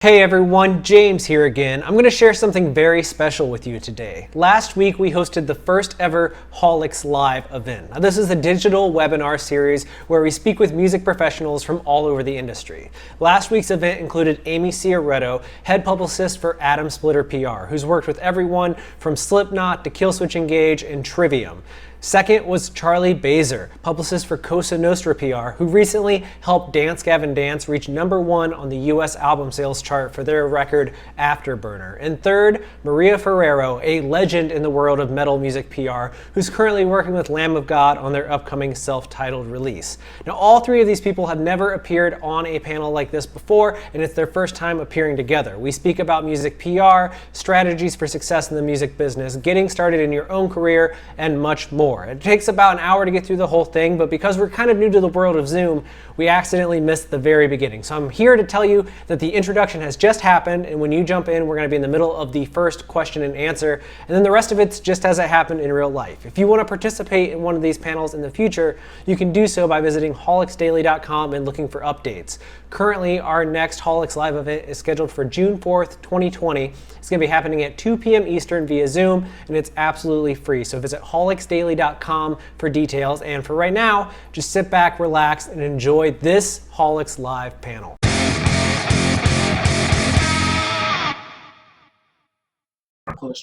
Hey everyone, James here again. I'm going to share something very special with you today. Last week we hosted the first ever Haulix Live event. Now, this is a digital webinar series where we speak with music professionals from all over the industry. Last week's event included Amy Sciarretto, head publicist for Atom Splitter PR, who's worked with everyone from Slipknot to Killswitch Engage and Trivium. Second was Charley Bezer, publicist for Cosa Nostra PR, who recently helped Dance Gavin Dance reach #1 on the US album sales chart for their record Afterburner. And third, Maria Ferrero, a legend in the world of metal music PR, who's currently working with Lamb of God on their upcoming self-titled release. Now, all three of these people have never appeared on a panel like this before, and it's their first time appearing together. We speak about music PR, strategies for success in the music business, getting started in your own career, and much more. It takes about an hour to get through the whole thing, but because we're kind of new to the world of Zoom, we accidentally missed the very beginning. So I'm here to tell you that the introduction has just happened, and when you jump in, we're going to be in the middle of the first question and answer, and then the rest of it's just as it happened in real life. If you want to participate in one of these panels in the future, you can do so by visiting haulixdaily.com and looking for updates. Currently, our next Haulix Live event is scheduled for June 4th, 2020. It's going to be happening at 2 p.m. Eastern via Zoom, and it's absolutely free. So visit haulixdaily.com for details. And for right now, just sit back, relax, and enjoy this Haulix Live panel.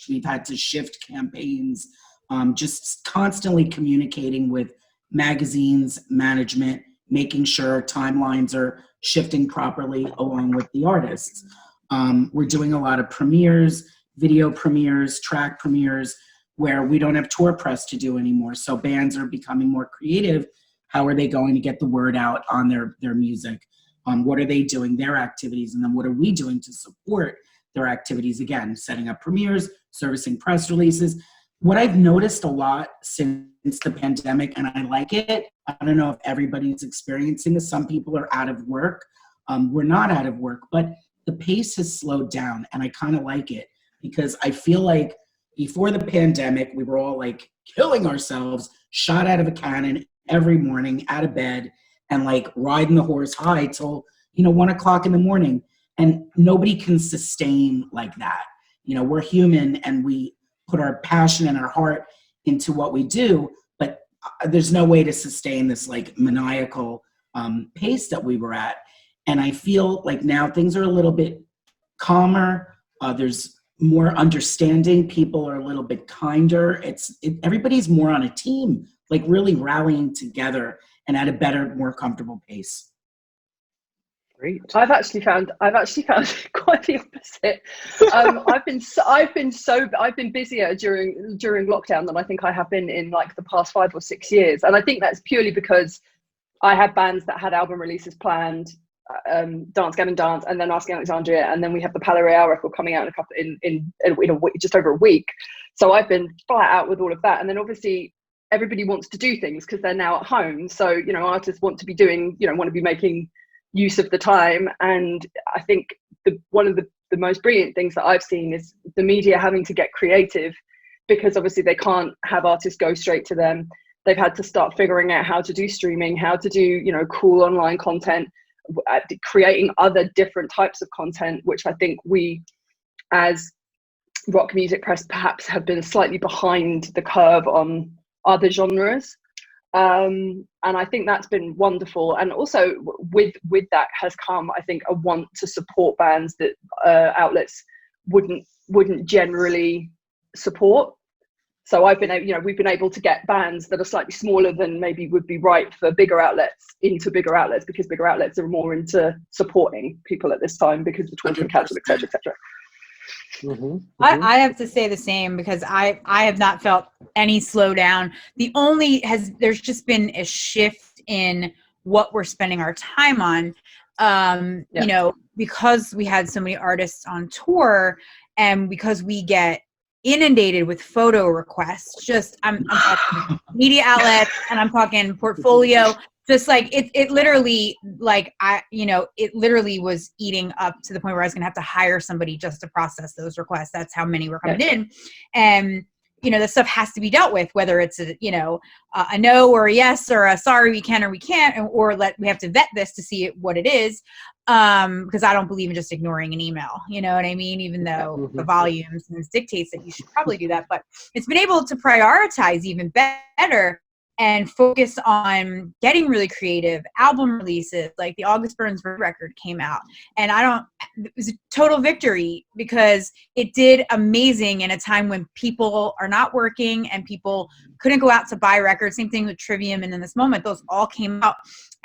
We've had to shift campaigns, just constantly communicating with magazines, management, making sure timelines are shifting properly along with the artists. We're doing a lot of premieres, video premieres, track premieres, where we don't have tour press to do anymore. So bands are becoming more creative. How are they going to get the word out on their music? What are they doing, their activities? And then what are we doing to support their activities? Again, setting up premieres, servicing press releases. What I've noticed a lot since the pandemic, and I like it, I don't know if everybody's experiencing this. Some people are out of work. We're not out of work, but the pace has slowed down, and I kind of like it because I feel like before the pandemic, we were all like killing ourselves, shot out of a cannon every morning, out of bed, and like riding the horse high till 1 o'clock in the morning. And nobody can sustain like that. We're human, and we put our passion and our heart into what we do, but there's no way to sustain this like maniacal pace that we were at. And I feel like now things are a little bit calmer. There's more understanding. People are a little bit kinder. Everybody's more on a team, like really rallying together and at a better, more comfortable pace. Great. I've actually found quite the opposite. I've been busier during lockdown than I think I have been in like the past 5 or 6 years, and I think that's purely because I had bands that had album releases planned, Dance Gavin Dance, and then Asking Alexandria, and then we have the Palareal record coming out in a week, just over a week. So I've been flat out with all of that, and then obviously everybody wants to do things because they're now at home. So artists want to be doing, want to be making use of the time. And I think one of the most brilliant things that I've seen is the media having to get creative, because obviously they can't have artists go straight to them. They've had to start figuring out how to do streaming, how to do cool online content, creating other different types of content, which I think we as rock music press perhaps have been slightly behind the curve on other genres. And I think that's been wonderful. And also with that has come, I think, a want to support bands that outlets wouldn't generally support. So we've been able to get bands that are slightly smaller than maybe would be right for bigger outlets into bigger outlets, because bigger outlets are more into supporting people at this time because the tours are cancelled, etc., etc. I have to say the same, because I have not felt any slowdown. There's just been a shift in what we're spending our time on, because we had so many artists on tour, and because we get inundated with photo requests. I'm talking media outlets, and I'm talking portfolio. Just like it literally, it literally was eating up to the point where I was going to have to hire somebody just to process those requests. That's how many were coming in. And, this stuff has to be dealt with, whether it's a no or a yes or a sorry, we can or we can't, or we have to vet this to see what it is. because I don't believe in just ignoring an email, you know what I mean? Even though the volumes and dictates that you should probably do that, but it's been able to prioritize even better and focus on getting really creative. Album releases, like the August Burns record came out, and it was a total victory because it did amazing in a time when people are not working and people couldn't go out to buy records. Same thing with Trivium, and in this moment, those all came out.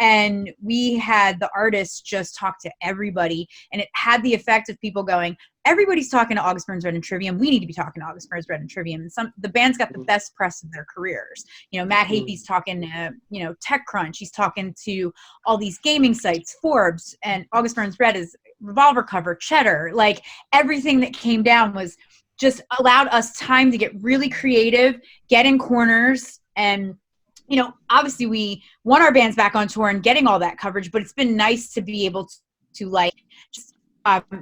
And we had the artists just talk to everybody, and it had the effect of people going, everybody's talking to August Burns Red and Trivium. We need to be talking to August Burns Red and Trivium. And the bands got the best press of their careers. You know, Matt Hafey's talking to, you know, TechCrunch. He's talking to all these gaming sites, Forbes, and August Burns Red is Revolver cover, Cheddar. Like everything that came down was just allowed us time to get really creative, get in corners, and you know, obviously we want our bands back on tour and getting all that coverage, but it's been nice to be able to like just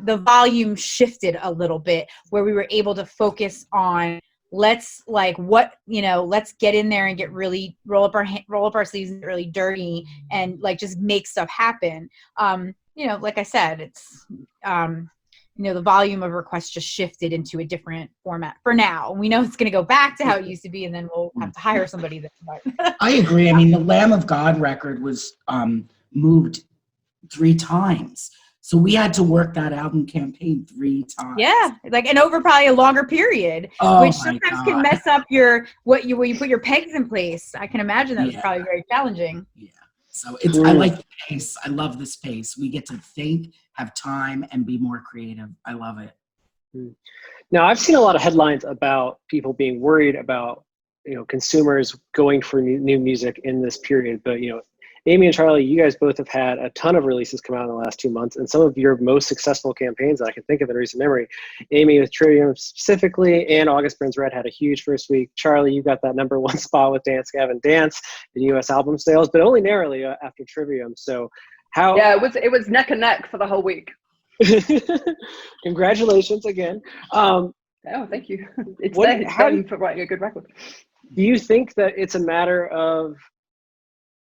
the volume shifted a little bit where we were able to focus on let's get in there and get really roll up our sleeves and get really dirty and like just make stuff happen. You know, like I said, it's you know, the volume of requests just shifted into a different format for now. We know it's going to go back to how it used to be, and then we'll have to hire somebody that. I agree. I mean, the Lamb of God record was moved 3 times. So we had to work that album campaign 3 times. Yeah, like and over probably a longer period, which sometimes can mess up where you put your pegs in place. I can imagine that was probably very challenging. Yeah. So I like the pace. I love the space. We get to think, have time, and be more creative. I love it. Now, I've seen a lot of headlines about people being worried about, you know, consumers going for new music in this period. But, you know, Amy and Charley, you guys both have had a ton of releases come out in the last 2 months, and some of your most successful campaigns that I can think of in recent memory. Amy with Trivium specifically, and August Burns Red had a huge first week. Charley, you got that #1 spot with Dance Gavin Dance in U.S. album sales, but only narrowly after Trivium. So how? Yeah, it was neck and neck for the whole week. Congratulations again. Oh, thank you. It's for writing a good record. Do you think that it's a matter of?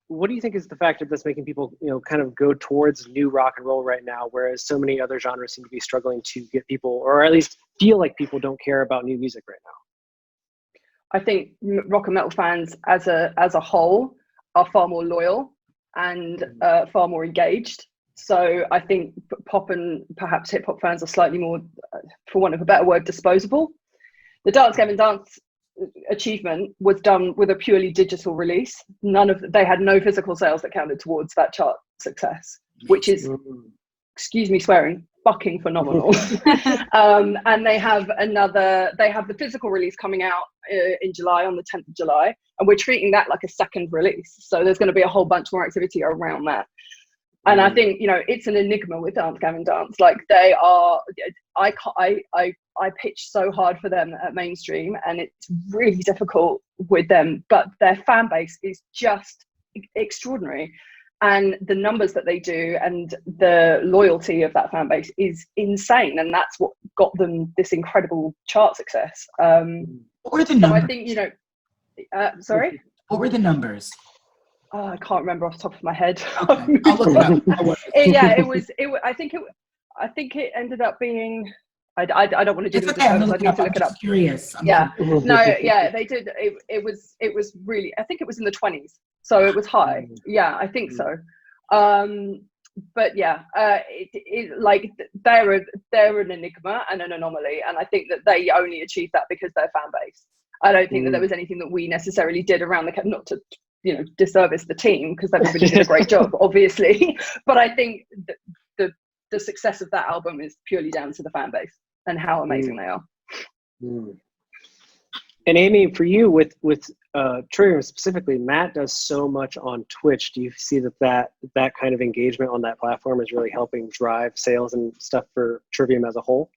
What do you think is the factor that's making people, you know, kind of go towards new rock and roll right now, whereas so many other genres seem to be struggling to get people, or at least feel like people don't care about new music right now? I think rock and metal fans as a whole are far more loyal and far more engaged. So I think pop and perhaps hip hop fans are slightly more, for want of a better word, disposable. The Dance Gavin Dance achievement was done with a purely digital release. They had no physical sales that counted towards that chart success, which is, excuse me swearing, fucking phenomenal. And they have the physical release coming out in July, on the 10th of July, and we're treating that like a second release. So there's going to be a whole bunch more activity around that. And I think, you know, it's an enigma with Dance Gavin Dance. Like they are, I pitch so hard for them at mainstream, and it's really difficult with them, but their fan base is just extraordinary. And the numbers that they do and the loyalty of that fan base is insane. And that's what got them this incredible chart success. What were the numbers? So I think, you know, sorry? What were the numbers? Oh, I can't remember off the top of my head. Okay. I'll look it up. I think it ended up being, I don't want to do this. I need to look it up. Curious. They did. It was really, I think it was in the 20s. So it was high. Yeah, I think so. But yeah, like they're an enigma and an anomaly. And I think that they only achieved that because their fan base. I don't think that there was anything that we necessarily did around not to, you know, disservice the team, because everybody did a great job, obviously. But I think the success of that album is purely down to the fan base and how amazing they are. And Amy, for you with Trivium specifically, Matt does so much on Twitch. Do you see that kind of engagement on that platform is really helping drive sales and stuff for Trivium as a whole?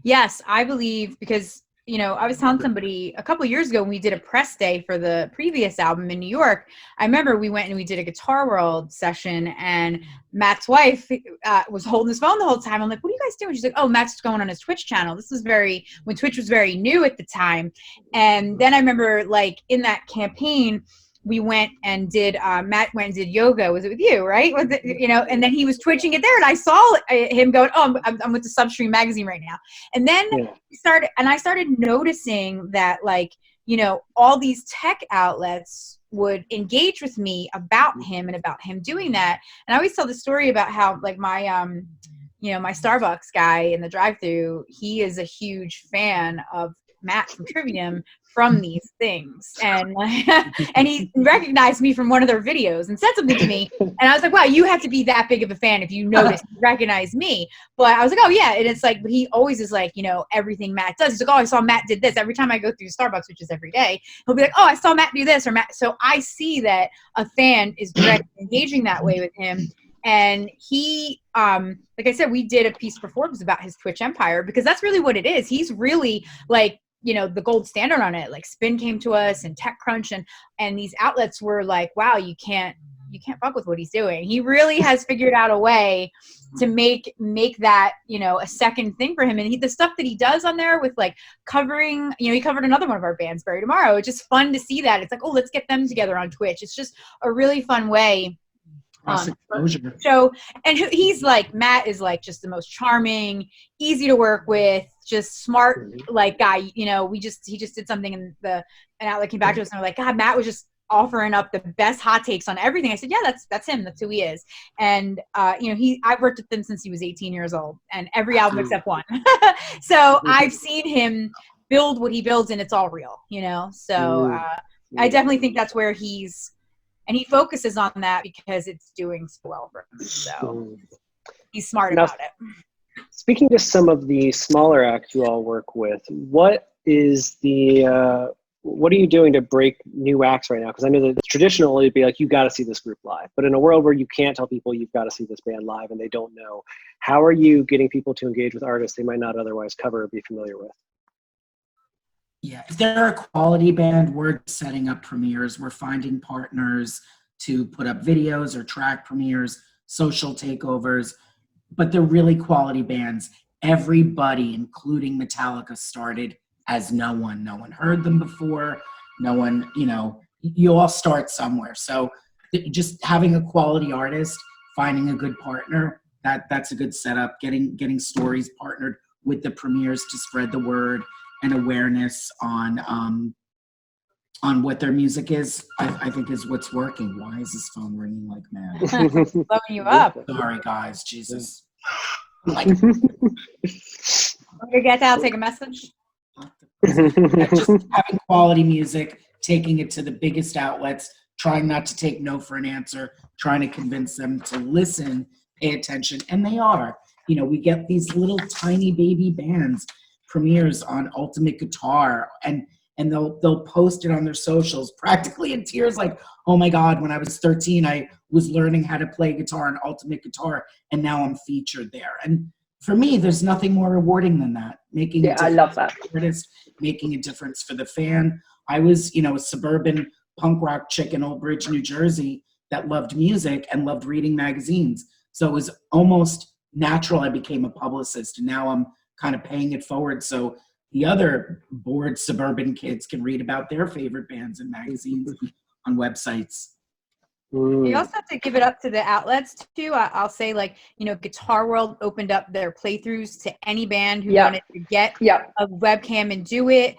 Yes, I believe, because, you know, I was telling somebody a couple of years ago when we did a press day for the previous album in New York. I remember we went and we did a Guitar World session, and Matt's wife was holding his phone the whole time. I'm like, what are you guys doing? She's like, oh, Matt's going on his Twitch channel. This was when Twitch was very new at the time. And then I remember, like, in that campaign, we went and did, Matt went and did yoga. Was it with you, right? Was it, you know, and then he was twitching it there, and I saw him going, oh, I'm with the Substream magazine right now. And then I started noticing that, like, you know, all these tech outlets would engage with me about him and about him doing that. And I always tell the story about how, like, my, you know, my Starbucks guy in the drive-thru, he is a huge fan of Matt from Trivium from these things. And and he recognized me from one of their videos and said something to me. And I was like, wow, you have to be that big of a fan if you notice, recognize me. But I was like, oh yeah. And it's like, but he always is like, you know, everything Matt does. He's like, oh, I saw Matt did this. Every time I go through Starbucks, which is every day, he'll be like, oh, I saw Matt do this, or Matt. So I see that a fan is directly engaging that way with him. And he, like I said, we did a piece for Forbes about his Twitch empire, because that's really what it is. He's really, like, you know, the gold standard on it. Like Spin came to us, and TechCrunch, and these outlets were like, wow, you can't fuck with what he's doing. He really has figured out a way to make that, you know, a second thing for him. And the stuff that he does on there with, like, covering, you know, he covered another one of our bands, Bury Tomorrow. It's just fun to see that. It's like, oh, let's get them together on Twitch. It's just a really fun way. So, and he's like, Matt is like just the most charming, easy to work with, just smart, like, guy. You know, he just did something, and an outlet came back to us and they're like, God, Matt was just offering up the best hot takes on everything. I said, yeah, that's him. That's who he is. And you know, I've worked with him since he was 18 years old, and every album except one. So I've seen him build what he builds, and it's all real, you know. So I definitely think that's where and he focuses on that because it's doing so well for him. So he's smart about it. Speaking to some of the smaller acts you all work with, what are you doing to break new acts right now? Because I know that traditionally it'd be like, you got to see this group live. But in a world where you can't tell people you've got to see this band live and they don't know, how are you getting people to engage with artists they might not otherwise cover or be familiar with? Yeah, if they're a quality band, we're setting up premieres. We're finding partners to put up videos or track premieres, social takeovers, but they're really quality bands. Everybody, including Metallica, started as no one. No one heard them before. No one, you know, you all start somewhere. So just having a quality artist, finding a good partner, that's a good setup. Getting stories partnered with the premieres to spread the word and awareness on what their music is, I think is what's working. Why is this phone ringing like mad? Blowing you up. Sorry, guys. Jesus. I'll take a message. Just having quality music, taking it to the biggest outlets, trying not to take no for an answer, trying to convince them to listen, pay attention, and they are. You know, we get these little tiny baby bands premieres on Ultimate Guitar, and they'll post it on their socials practically in tears, like, oh my God, when I was 13 I was learning how to play guitar on Ultimate Guitar, and now I'm featured there. And for me, there's nothing more rewarding than that. I love that. Artist, making a difference for the fan. I was, you know, a suburban punk rock chick in Old Bridge, New Jersey, that loved music and loved reading magazines. So it was almost natural I became a publicist, and now I'm kind of paying it forward so the other bored suburban kids can read about their favorite bands and magazines on websites. You also have to give it up to the outlets too. I'll say, like, you know, Guitar World opened up their playthroughs to any band who wanted to get a webcam and do it.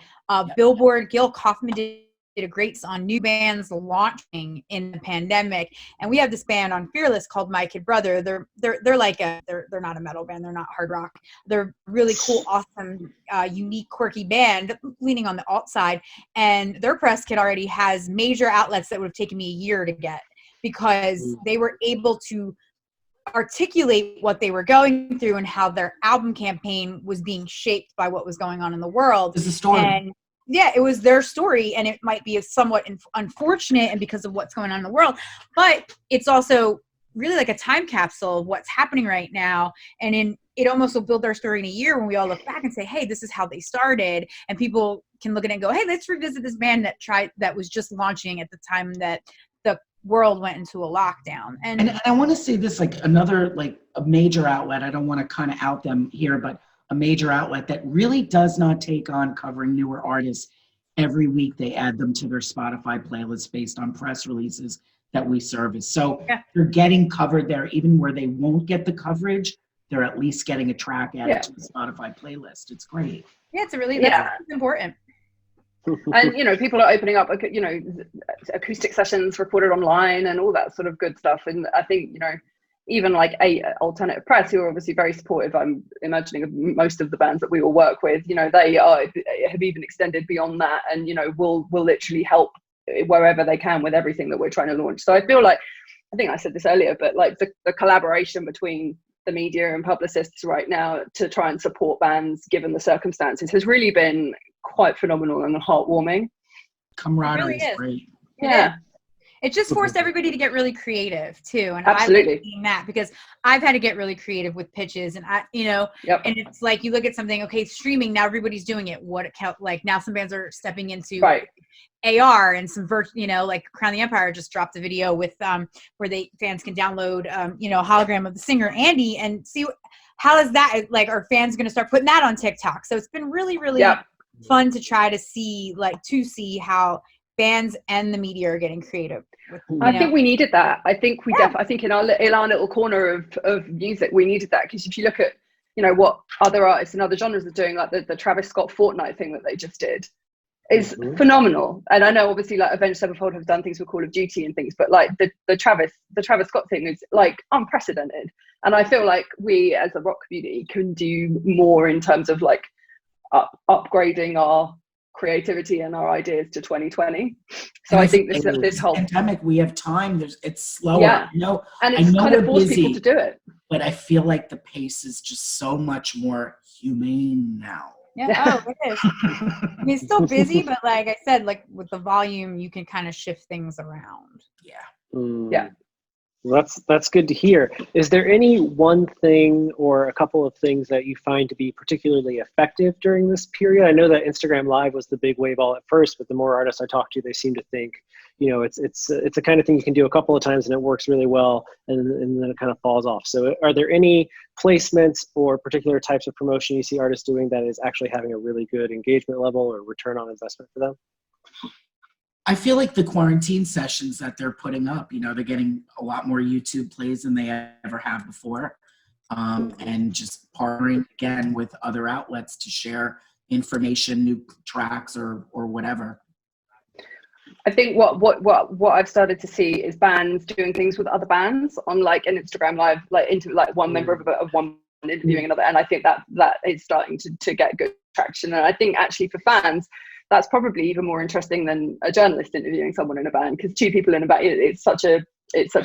Billboard, Gil Kaufman did a great on new bands launching in the pandemic, and we have this band on Fearless called My Kid Brother. They're like they're not a metal band, they're not hard rock. They're really cool, awesome, unique, quirky band leaning on the alt side, and their press kit already has major outlets that would have taken me a year to get, because they were able to articulate what they were going through and how their album campaign was being shaped by what was going on in the world. It's a story. And yeah, it was their story, and it might be somewhat unfortunate and because of what's going on in the world, but it's also really like a time capsule of what's happening right now. And it almost will build their story in a year when we all look back and say, hey, this is how they started. And people can look at it and go, hey, let's revisit this band that was just launching at the time that the world went into a lockdown. And I want to say this, like another, like a major outlet, I don't want to kind of out them here, but a major outlet that really does not take on covering newer artists every week they add them to their Spotify playlist based on press releases that we service. So they're getting covered there, even where they won't get the coverage, they're at least getting a track added to the Spotify playlist. It's great. Yeah, it's really, that's important. And, you know, people are opening up, you know, acoustic sessions recorded online and all that sort of good stuff. And I think, you know, even like Alternative Press, who are obviously very supportive, I'm imagining, of most of the bands that we all work with, you know, they have even extended beyond that, and, you know, will literally help wherever they can with everything that we're trying to launch. So I feel like, I think I said this earlier, but like the collaboration between the media and Publicists right now to try and support bands given the circumstances has really been quite phenomenal and heartwarming. Camaraderie is great. Yeah. It just forced everybody to get really creative too. And Absolutely. I like seeing that, because I've had to get really creative with pitches, and you know, and it's like, you look at something, okay, streaming, now everybody's doing it. Like now some bands are stepping into AR and some you know, like Crown the Empire just dropped a video with where fans can download you know, a hologram of the singer Andy and see how is that, like, are fans going to start putting that on TikTok? So it's been really, really fun to try to see how bands and the media are getting creative. I think we needed that. I think I think in our little corner of music, we needed that, because if you look at, you know, what other artists and other genres are doing, like the Travis Scott Fortnite thing that they just did is phenomenal. And I know obviously like Avenged Sevenfold have done things with Call of Duty and things, but like the Travis Scott thing is like unprecedented. And I feel like we as a rock community can do more in terms of like upgrading our creativity and our ideas to 2020. So I think this whole pandemic, we have time. It's slower. And it's kind of forced people to do it. But I feel like the pace is just so much more humane now. Yeah, it is. I mean, it's still busy, but like I said, like with the volume, you can kind of shift things around. Yeah. That's good to hear. Is there any one thing or a couple of things that you find to be particularly effective during this period? I know that Instagram Live was the big wave all at first, but the more artists I talk to, they seem to think, you know, it's the kind of thing you can do a couple of times and it works really well, and then it kind of falls off. So are there any placements or particular types of promotion you see artists doing that is actually having a really good engagement level or return on investment for them? I feel like the quarantine sessions that they're putting up, you know, they're getting a lot more YouTube plays than they ever have before. And just partnering again with other outlets to share information, new tracks or whatever. I think what I've started to see is bands doing things with other bands on like an Instagram Live, like into like one member of one interviewing another. And I think that is starting to get good traction. And I think actually for fans, that's probably even more interesting than a journalist interviewing someone in a band, because two people in a band, it's such a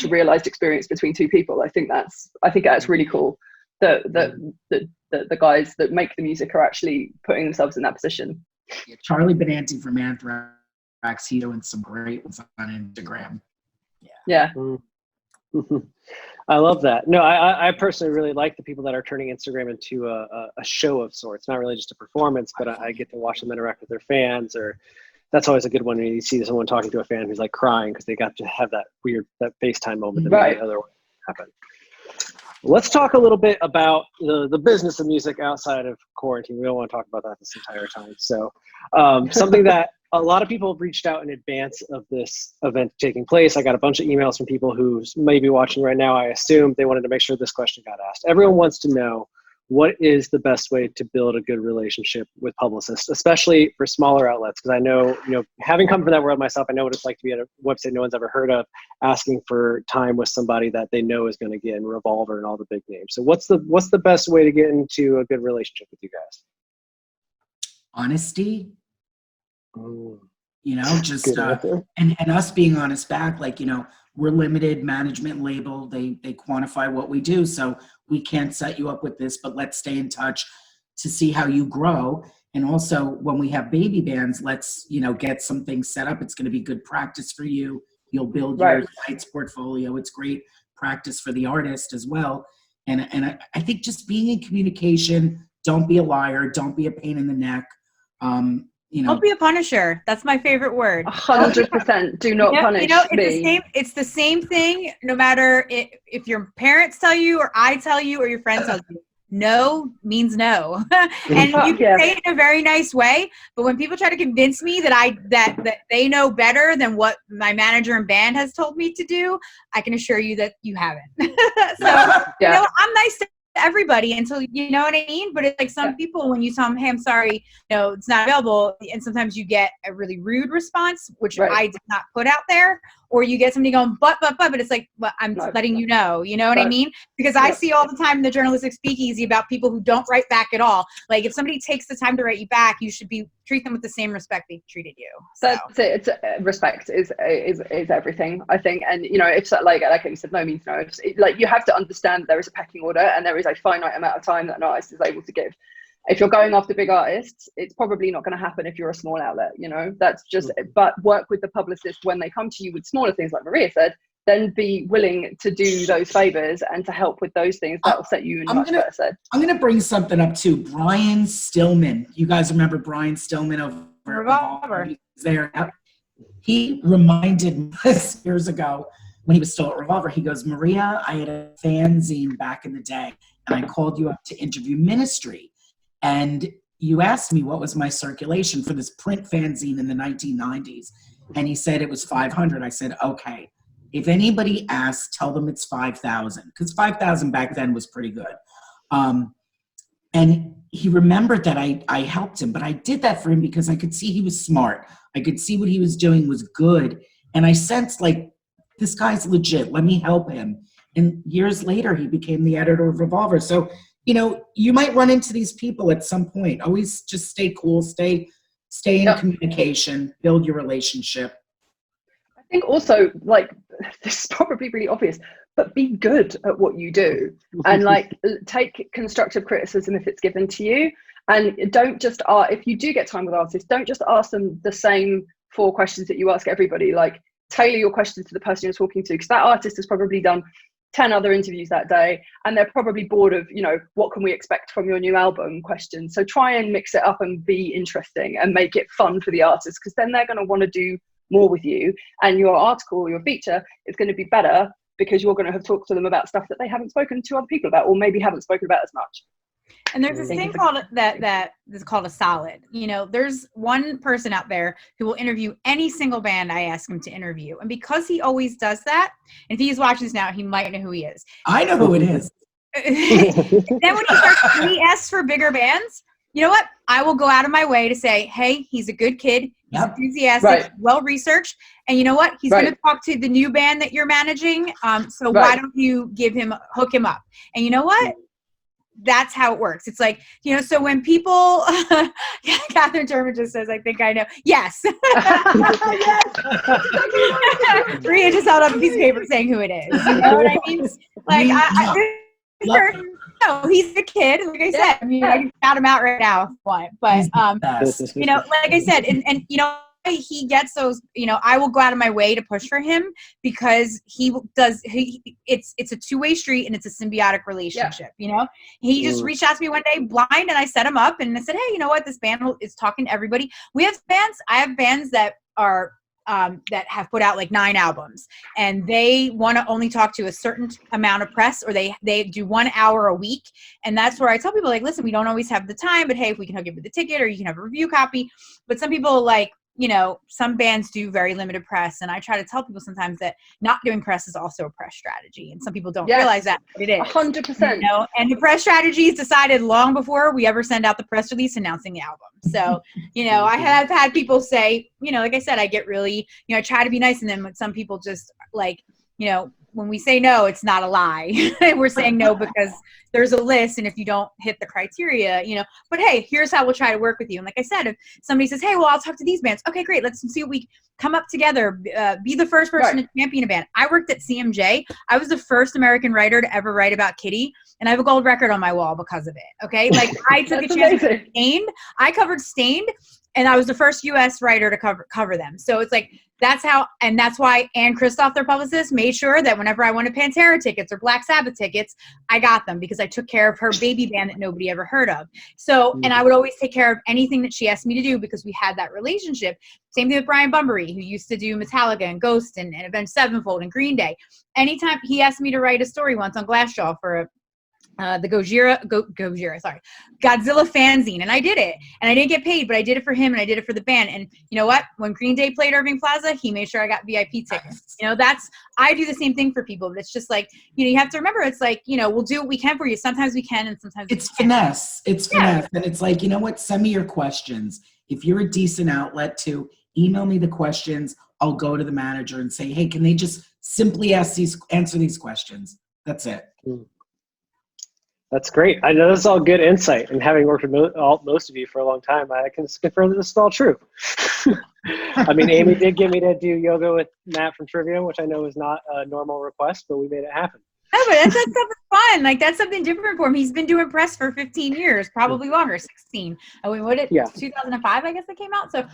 realized experience between two people. I think that's really cool that the guys that make the music are actually putting themselves in that position. Charley Bezer from Anthrax, he's doing some great ones on Instagram. Yeah. I love that. No, I personally really like the people that are turning Instagram into a show of sorts, not really just a performance, but I get to watch them interact with their fans. Or that's always a good one when you see someone talking to a fan who's like crying because they got to have that FaceTime moment that maybe otherwise happen. Let's talk a little bit about the business of music outside of quarantine. We don't want to talk about that this entire time. So something that a lot of people have reached out in advance of this event taking place. I got a bunch of emails from people who may be watching right now. I assume they wanted to make sure this question got asked. Everyone wants to know, what is the best way to build a good relationship with publicists, especially for smaller outlets? Because I know, having come from that world myself, I know what it's like to be at a website no one's ever heard of, asking for time with somebody that they know is going to get in Revolver and all the big names. So what's the best way to get into a good relationship with you guys? Honesty. Just and us being honest back, like, we're limited management label. They quantify what we do, so we can't set you up with this, but let's stay in touch to see how you grow. And also when we have baby bands, let's get some things set up. It's going to be good practice for you. You'll build your sites portfolio. It's great practice for the artist as well. And I think just being in communication, don't be a liar, don't be a pain in the neck. Don't be a punisher. That's my favorite word. 100%. Do not punish me. It's the same thing no matter if your parents tell you or I tell you or your friend tells you. no means no. And you can say it in a very nice way, but when people try to convince me that they know better than what my manager and band has told me to do, I can assure you that you haven't. So, you know, I'm nice to everybody until, you know what I mean? But it's like some people, when you tell them, hey, I'm sorry, you know, it's not available, and sometimes you get a really rude response, which I did not put out there, or you get somebody going, but it's like, well, I'm letting you know what I mean? Because I see all the time in the journalistic speakeasy about people who don't write back at all. Like, if somebody takes the time to write you back, you should treat them with the same respect they treated you. So. That's it. It's respect is everything, I think. And, you know, if like you said, no means no. Like, you have to understand there is a pecking order and there is a finite amount of time that an artist is able to give. If you're going after big artists, it's probably not going to happen if you're a small outlet, you know, that's just, but work with the publicist when they come to you with smaller things, like Maria said, then be willing to do those favors and to help with those things. That will set you in much better stead. I'm going to bring something up too. Brian Stillman. You guys remember Brian Stillman over Revolver? He was there. He reminded us years ago when he was still at Revolver. He goes, Maria, I had a fanzine back in the day and I called you up to interview Ministry. And you asked me what was my circulation for this print fanzine in the 1990s. And he said it was 500. I said, okay, if anybody asks, tell them it's 5,000, because 5,000 back then was pretty good. And he remembered that I helped him, but I did that for him because I could see he was smart. I could see what he was doing was good. And I sensed, like, this guy's legit. Let me help him. And years later, he became the editor of Revolver. So, you know, you might run into these people at some point. Always just stay cool, stay in communication, build your relationship. I think also, like, this is probably really obvious, but be good at what you do. And, like, take constructive criticism if it's given to you. And don't just, if you do get time with artists, don't just ask them the same 4 questions that you ask everybody. Like, tailor your questions to the person you're talking to, because that artist has probably done 10 other interviews that day and they're probably bored of, you know, what can we expect from your new album questions. So try and mix it up and be interesting and make it fun for the artist, because then they're going to want to do more with you, and your article or your feature is going to be better because you're going to have talked to them about stuff that they haven't spoken to other people about, or maybe haven't spoken about as much. And there's this thing called that is called a solid. You know, there's one person out there who will interview any single band I ask him to interview. And because he always does that, and if he's watching this now, he might know who he is. I know who it is. Then when he asks for bigger bands, you know what? I will go out of my way to say, hey, he's a good kid. He's enthusiastic, well-researched. And you know what? He's going to talk to the new band that you're managing. So why don't you hook him up? And you know what? That's how it works. It's like, you know, so when people, Catherine Turman just says, I think I know. Yes. Maria just held up a piece of paper saying who it is. You know what I mean? Like, no, he's a kid. Like I said, I mean, I can shout him out right now if you want. But, you know, like I said, and you know, he gets those, you know, I will go out of my way to push for him because it's a two-way street and it's a symbiotic relationship. You know, he just reached out to me one day blind and I set him up and I said, hey, you know what, this band is talking to everybody. I have bands that are that have put out like 9 albums and they want to only talk to a certain amount of press, or they do 1 hour a week. And that's where I tell people, like, listen, we don't always have the time, but hey, if we can give you the ticket or you can have a review copy. But some people, like, you know, some bands do very limited press, and I try to tell people sometimes that not doing press is also a press strategy, and some people don't realize that, but it is 100%. You know, and the press strategy is decided long before we ever send out the press release announcing the album. So, you know, I have had people say, you know, like I said, I get really, you know, I try to be nice, and then when some people just like, you know, when we say no, it's not a lie. We're saying no because there's a list, and if you don't hit the criteria, you know, but hey, here's how we'll try to work with you. And like I said, if somebody says, hey, well, I'll talk to these bands. Okay, great. Let's see what we come up together, be the first person to champion a band. I worked at CMJ. I was the first American writer to ever write about Kitty, and I have a gold record on my wall because of it. Okay. Like, I took a chance with Stained. I covered Stained, and I was the first US writer to cover them. So it's like, that's how, and that's why Ann Kristoff, their publicist, made sure that whenever I wanted Pantera tickets or Black Sabbath tickets, I got them because I took care of her baby band that nobody ever heard of. So, and I would always take care of anything that she asked me to do because we had that relationship. Same thing with Brian Bunbury, who used to do Metallica and Ghost and Avenged Sevenfold and Green Day. Anytime he asked me to write a story once on Glassjaw for the Godzilla fanzine, and I did it, and I didn't get paid, but I did it for him, and I did it for the band. And you know what? When Green Day played Irving Plaza, he made sure I got VIP tickets. You know, I do the same thing for people, but it's just like, you know, you have to remember, it's like, you know, we'll do what we can for you. Sometimes we can, and sometimes it's finesse. It's finesse, and it's like, you know what? Send me your questions. If you're a decent outlet to email me the questions, I'll go to the manager and say, hey, can they just simply answer these questions? That's it. That's great. I know this is all good insight, and having worked with most of you for a long time, I can confirm that this is all true. I mean, Amy did get me to do yoga with Matt from Trivium, which I know is not a normal request, but we made it happen. No, but that's something fun. Like, that's something different for him. He's been doing press for 15 years, probably longer, 16. I mean, 2005, I guess it came out. So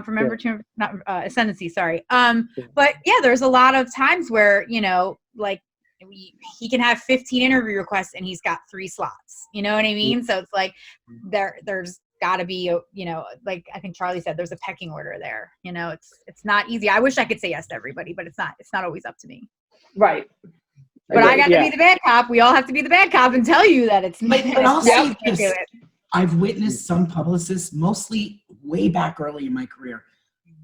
from Member to not Ascendancy, sorry. But yeah, there's a lot of times where, you know, like, he can have 15 interview requests and he's got 3 slots. You know what I mean? So it's like there's got to be, you know, like I think Charlie said, there's a pecking order there. You know, it's not easy. I wish I could say yes to everybody, but it's not always up to me. Right. But I got to be the bad cop. We all have to be the bad cop and tell you that it's me. But I'll say this. I've witnessed some publicists, mostly way back early in my career.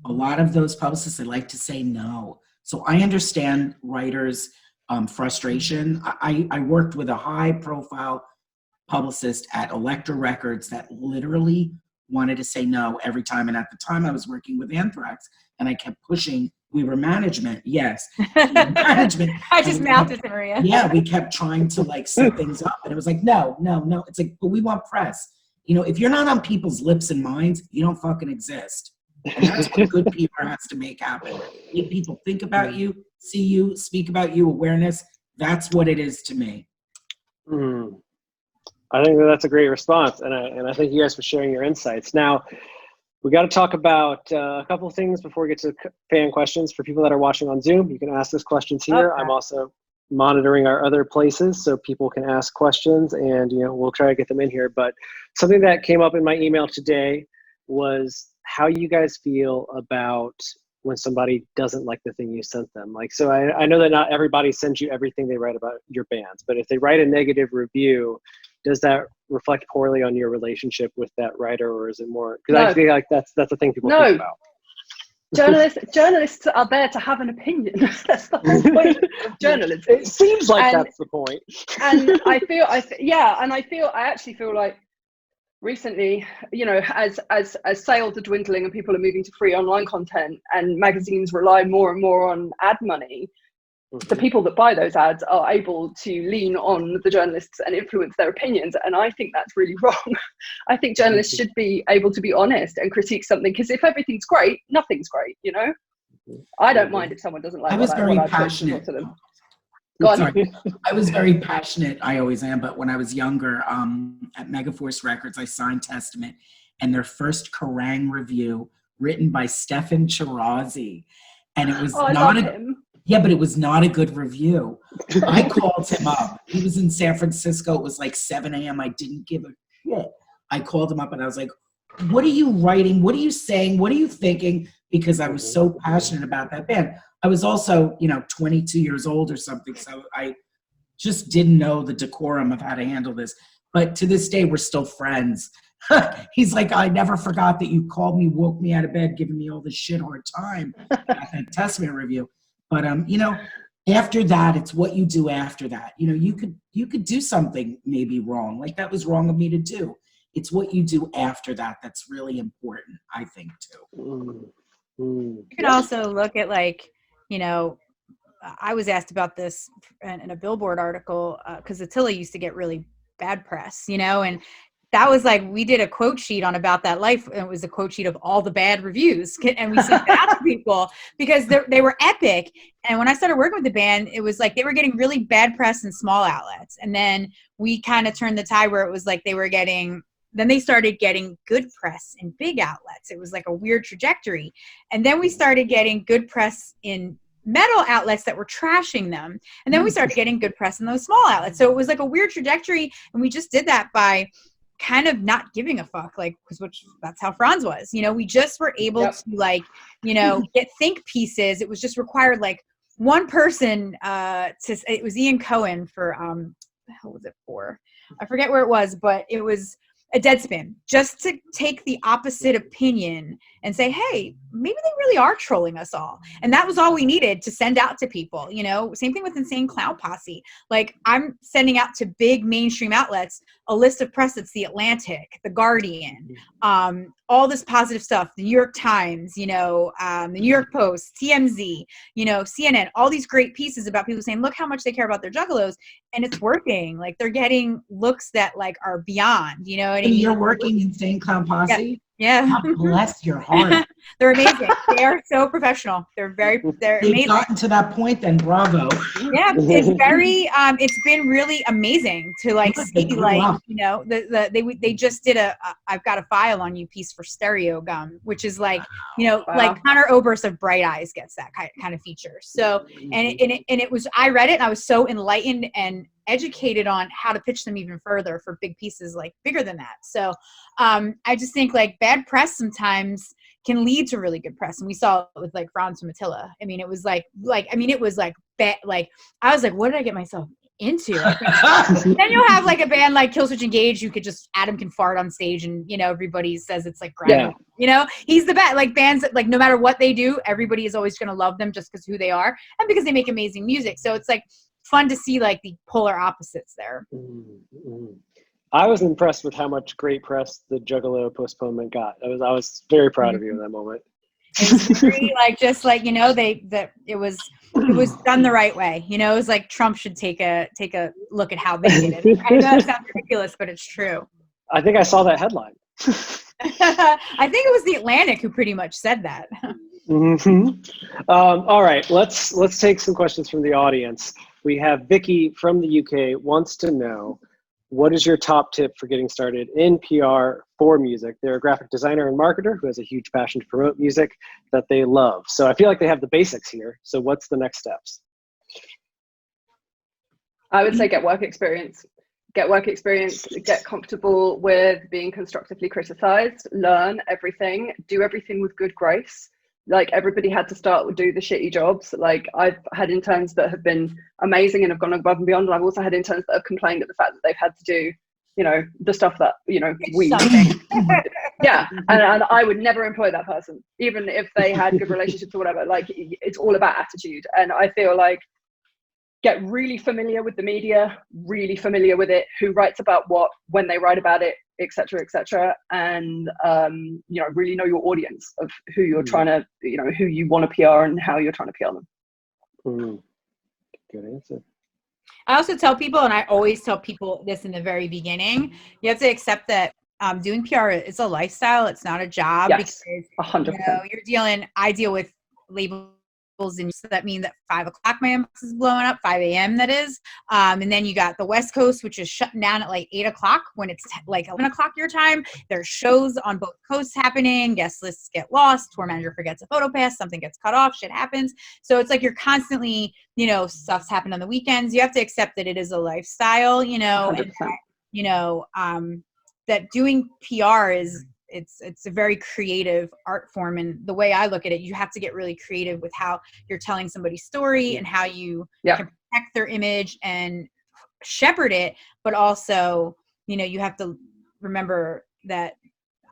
A lot of those publicists, they like to say no. So I understand writers' frustration. I worked with a high-profile publicist at Elektra Records that literally wanted to say no every time. And at the time, I was working with Anthrax, and I kept pushing. We were management, yes. Management. I just mouthed it to Maria. Yeah, we kept trying to like set things up, and it was like, no. It's like, but we want press. You know, if you're not on people's lips and minds, you don't fucking exist. And that's what good PR has to make happen. Make people think about you, see you, speak about you, awareness. That's what it is to me. I think that's a great response, and I thank you guys for sharing your insights. Now, we got to talk about a couple of things before we get to fan questions. For people that are watching on Zoom, you can ask us questions here. Okay. I'm also monitoring our other places so people can ask questions, and you know, we'll try to get them in here. But something that came up in my email today was how you guys feel about when somebody doesn't like the thing you sent them. Like, so I know that not everybody sends you everything they write about your bands, but if they write a negative review, does that reflect poorly on your relationship with that writer, or is it more, because I feel like that's the thing people think about. Journalists are there to have an opinion. That's the whole point of journalism. It seems like that's the point. And I actually feel like recently, you know, as sales are dwindling and people are moving to free online content and magazines rely more and more on ad money, the people that buy those ads are able to lean on the journalists and influence their opinions. And I think that's really wrong. I think journalists should be able to be honest and critique something, because if everything's great, nothing's great, you know? I don't mind if someone doesn't like I was very passionate. I was very passionate. I always am. But when I was younger, at Megaforce Records, I signed Testament, and their first Kerrang review written by Stefan Chirazi. And it was but it was not a good review. I called him up. He was in San Francisco. It was like 7 a.m. I didn't give a shit. I called him up and I was like, what are you writing? What are you saying? What are you thinking? Because I was so passionate about that band. I was also, 22 years old or something. So I just didn't know the decorum of how to handle this. But to this day, we're still friends. He's like, I never forgot that you called me, woke me out of bed, giving me all this shit hard time at that Testament review. But, after that, it's what you do after that. You could do something maybe wrong. Like that was wrong of me to do. It's what you do after that that's really important, I think, too. You could also look at I was asked about this in a Billboard article because Attila used to get really bad press, and that was we did a quote sheet on About That Life, and it was a quote sheet of all the bad reviews, and we sent that out to people because they were epic. And when I started working with the band, it was they were getting really bad press in small outlets, and then we kind of turned the tide where it was then they started getting good press in big outlets. It was a weird trajectory. And then we started getting good press in metal outlets that were trashing them. And then we started getting good press in those small outlets. So it was a weird trajectory. And we just did that by kind of not giving a fuck, which that's how Franz was. We just were able to get think pieces. It was just required one person it was Ian Cohen for the hell was it for? I forget where it was, but it was a Deadspin, just to take the opposite opinion and say, hey, maybe they really are trolling us all. And that was all we needed to send out to people, you know. Same thing with Insane Clown Posse. Like, I'm sending out to big mainstream outlets a list of press that's the Atlantic, the Guardian, all this positive stuff, the New York Times, you know, the New York Post, TMZ, you know, CNN, all these great pieces about people saying, look how much they care about their juggalos. And it's working. Like, they're getting looks that like are beyond, you know. And you're working Insane Clown Posse? Yeah. God bless your heart. They're amazing. They are so professional. They're They've amazing. gotten to that point, then bravo. Yeah, it's very it's been really amazing to like see, like, up. you know, they just did a I've got a file on you piece for Stereo Gum, which is like, you know, like Connor Oberst of Bright Eyes gets that kind of feature. So and it was, I read it and I was so enlightened and educated on how to pitch them even further for big pieces, like bigger than that. So I just think like bad press sometimes can lead to really good press, and we saw it with like Franz from Attila. I mean, it was like it was like like I was like, what did I get myself into? Then you'll have like a band like Killswitch Engage, you could just Adam can fart on stage, and you know everybody says it's like Grammy. Yeah. You know, he's the best. Like bands that, like, no matter what they do, everybody is always going to love them just because who they are and because they make amazing music. So it's like fun to see like the polar opposites there. I was impressed with how much great press the Juggalo postponement got. I was very proud of you in that moment. It's very, like, just like, you know, it was done the right way. You know, it was like Trump should take a look at how they did it. I know that sounds ridiculous, but it's true. I think I saw that headline. I think it was the Atlantic who pretty much said that. All right, let's take some questions from the audience. We have Vicky from the UK wants to know, what is your top tip for getting started in PR for music? They're a graphic designer and marketer who has a huge passion to promote music that they love. So I feel like they have the basics here. So what's the next steps? I would say get work experience. Get work experience, get comfortable with being constructively criticized, learn everything, do everything with good grace. Like, everybody had to start with do the shitty jobs. Like, I've had interns that have been amazing and have gone above and beyond. And I've also had interns that have complained at the fact that they've had to do, you know, the stuff that, you know, we yeah. And I would never employ that person, even if they had good relationships or whatever. Like, it's all about attitude. And I feel like get really familiar with the media, really familiar with it, who writes about what, when they write about it, etc., and you know, really know your audience of who you're trying to, you know, who you want to PR and how you're trying to PR them. Good answer. I also tell people, and I always tell people this in the very beginning, you have to accept that doing PR is a lifestyle. It's not a job. Yes, because 100%. You know, I deal with labels, and so that means that 5 o'clock my inbox is blowing up, 5 a.m. that is. And then you got the West Coast, which is shutting down at like 8 o'clock when it's like 11 o'clock your time. There's shows on both coasts happening. Guest lists get lost. Tour manager forgets a photo pass. Something gets cut off. Shit happens. So it's like you're constantly, you know, stuff's happening on the weekends. You have to accept that it is a lifestyle, you know, and that, you know, that doing PR is, it's a very creative art form. And the way I look at it, you have to get really creative with how you're telling somebody's story and how you can protect their image and shepherd it. But also, you know, you have to remember that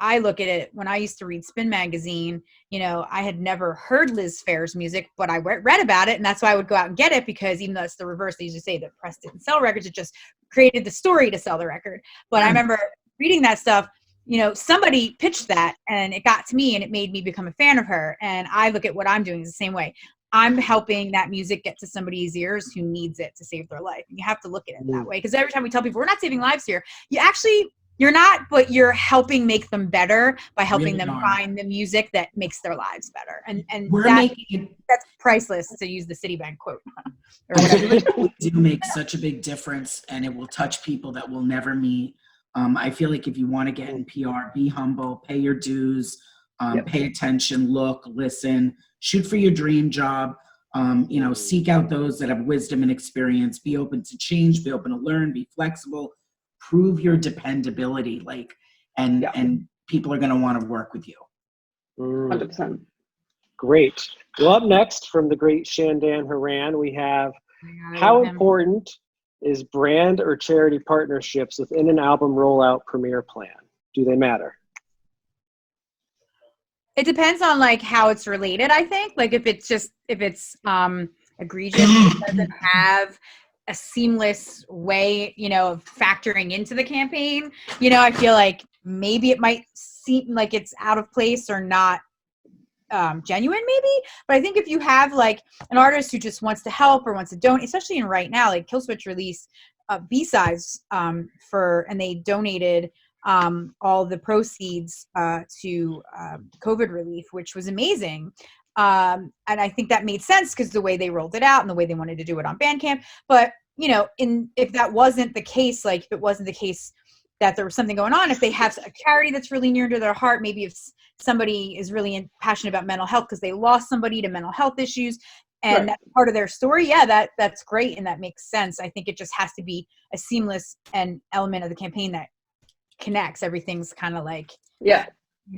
I look at it, when I used to read Spin Magazine, you know, I had never heard Liz Phair's music, but I read about it. And that's why I would go out and get it, because even though it's the reverse, they usually say that press didn't sell records, it just created the story to sell the record. But I remember reading that stuff. You know, somebody pitched that and it got to me and it made me become a fan of her. And I look at what I'm doing the same way. I'm helping that music get to somebody's ears who needs it to save their life. And you have to look at it that way. Because every time we tell people we're not saving lives here, you're not, but you're helping make them better by helping them find the music that makes their lives better. And that's priceless, to use the Citibank quote. We do make such a big difference, and it will touch people that we'll never meet. I feel like if you want to get in PR, be humble, pay your dues, pay attention, look, listen, shoot for your dream job, you know, seek out those that have wisdom and experience, be open to change, be open to learn, be flexible, prove your dependability, like, and people are going to want to work with you. 100%. Great. Well, up next from the great Shandan Haran, we have how important is brand or charity partnerships within an album rollout premiere plan? Do they matter? It depends on like how it's related, I think. Like if it's egregious, it doesn't have a seamless way, you know, of factoring into the campaign, you know, I feel like maybe it might seem like it's out of place or not genuine maybe. But I think if you have like an artist who just wants to help or wants to donate, especially in right now, like Killswitch released B-sides and they donated all the proceeds to COVID relief, which was amazing. And I think that made sense because the way they rolled it out and the way they wanted to do it on Bandcamp. But, you know, if that wasn't the case, like if it wasn't the case that there was something going on, if they have a charity that's really near to their heart, maybe if somebody is really passionate about mental health because they lost somebody to mental health issues and that's part of their story, yeah, that's great and that makes sense. I think it just has to be a seamless and element of the campaign that connects. Everything's kind of like, you know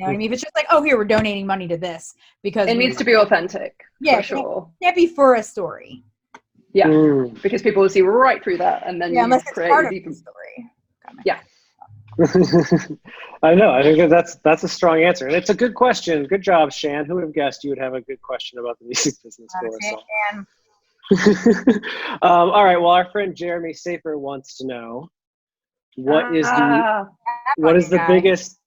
what I mean? If it's just like, oh, here, we're donating money to this because it needs to be authentic. For sure. It can't be for a story. Yeah, because people will see right through that and then unless it's part of the story. Yeah. I know. I think that's a strong answer. And it's a good question. Good job, Shan. Who would have guessed you would have a good question about the music business for us? All right. Well, our friend Jeremy Safer wants to know what is the biggest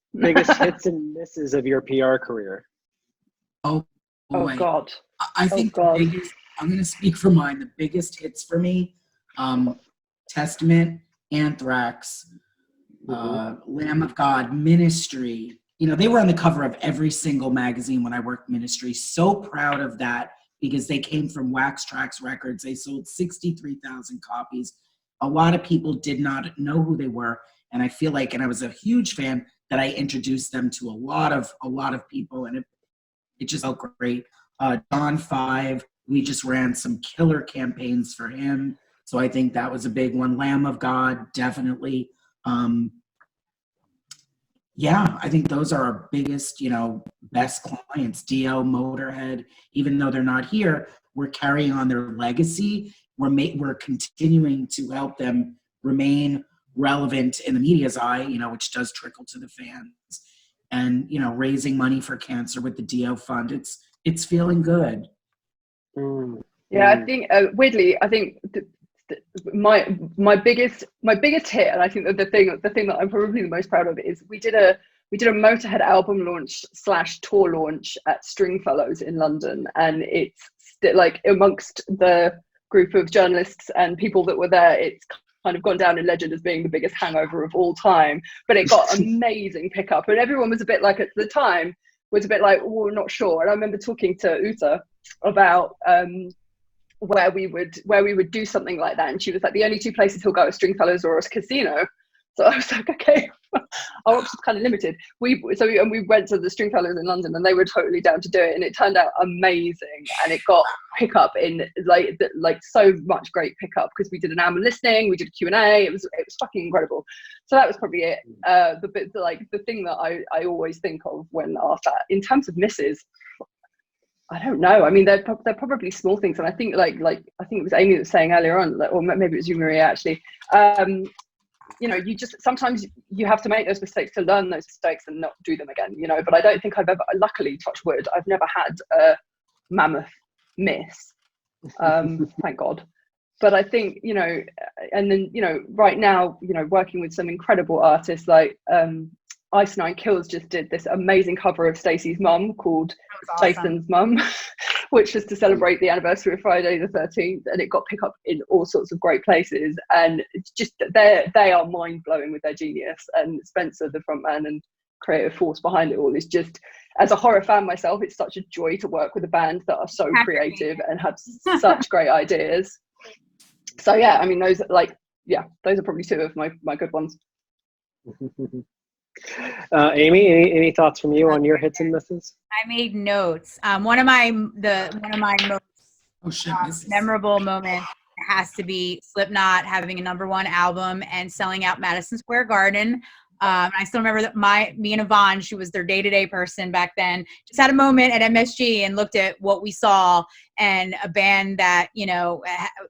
hits and misses of your PR career? Oh boy. Oh God. I think the biggest, I'm going to speak for mine. The biggest hits for me, Testament, Anthrax, Lamb of God, Ministry. You know, they were on the cover of every single magazine when I worked Ministry. So proud of that because they came from Wax Trax Records. They sold 63,000 copies. A lot of people did not know who they were. And I feel like, and I was a huge fan that I introduced them to a lot of people. And it just felt great. John 5, we just ran some killer campaigns for him. So I think that was a big one. Lamb of God, definitely. Yeah, I think those are our biggest, you know, best clients. Dio, Motorhead, even though they're not here, we're carrying on their legacy. We're continuing to help them remain relevant in the media's eye, you know, which does trickle to the fans. And, you know, raising money for cancer with the Dio Fund, it's feeling good. Yeah, I think weirdly, I think my biggest hit, and I think that the thing that I'm probably the most proud of is we did a Motorhead album launch / tour launch at Stringfellows in London, and it's like amongst the group of journalists and people that were there, it's kind of gone down in legend as being the biggest hangover of all time. But it got amazing pickup, and everyone was a bit like, at the time, was a bit like, oh, we're not sure. And I remember talking to Uta about where we would do something like that, and she was like, the only two places he'll go are Stringfellows or a casino. So I was like, okay, our options kind of limited. We went to the Stringfellows in London, and they were totally down to do it, and it turned out amazing, and it got pickup in like so much great pickup because we did an hour listening, we did a Q&A. It was fucking incredible. So that was probably it. The thing that I always think of when asked that in terms of misses. I don't know. I mean, they're probably small things, and I think like I think it was Amy that was saying earlier on, or maybe it was you, Maria, actually. You know, sometimes you have to make those mistakes to learn those mistakes and not do them again. You know, but I don't think I've ever, luckily, touch wood, I've never had a mammoth miss. Thank God. But I think, you know, and then, you know, right now, you know, working with some incredible artists like Ice Nine Kills just did this amazing cover of Stacey's mum called Jason's Mum, which was to celebrate the anniversary of Friday the 13th, and it got picked up in all sorts of great places. And it's just they are mind blowing with their genius. And Spencer, the frontman and creative force behind it all, is just, as a horror fan myself, it's such a joy to work with a band that are so creative and have such great ideas. So yeah, I mean, those are probably two of my good ones. Amy, any thoughts from you on your hits and misses? I made notes. One of my most memorable moments has to be Slipknot having a #1 album and selling out Madison Square Garden. I still remember that me and Yvonne, she was their day-to-day person back then, just had a moment at MSG and looked at what we saw, and a band that, you know,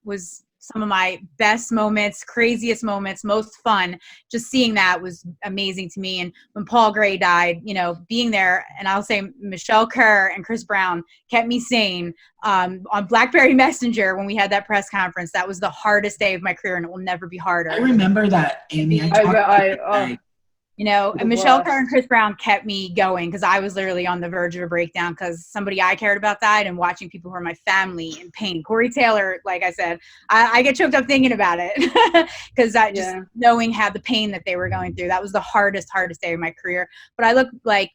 was some of my best moments, craziest moments, most fun. Just seeing that was amazing to me. And when Paul Gray died, you know, being there, and I'll say Michelle Kerr and Chris Brown kept me sane. On BlackBerry Messenger, when we had that press conference, that was the hardest day of my career, and it will never be harder. I remember that, Amy. You know, and Michelle Kerr and Chris Brown kept me going because I was literally on the verge of a breakdown because somebody I cared about died, and watching people who are my family in pain. Corey Taylor, like I said, I get choked up thinking about it because just knowing how the pain that they were going through, that was the hardest day of my career. But I look like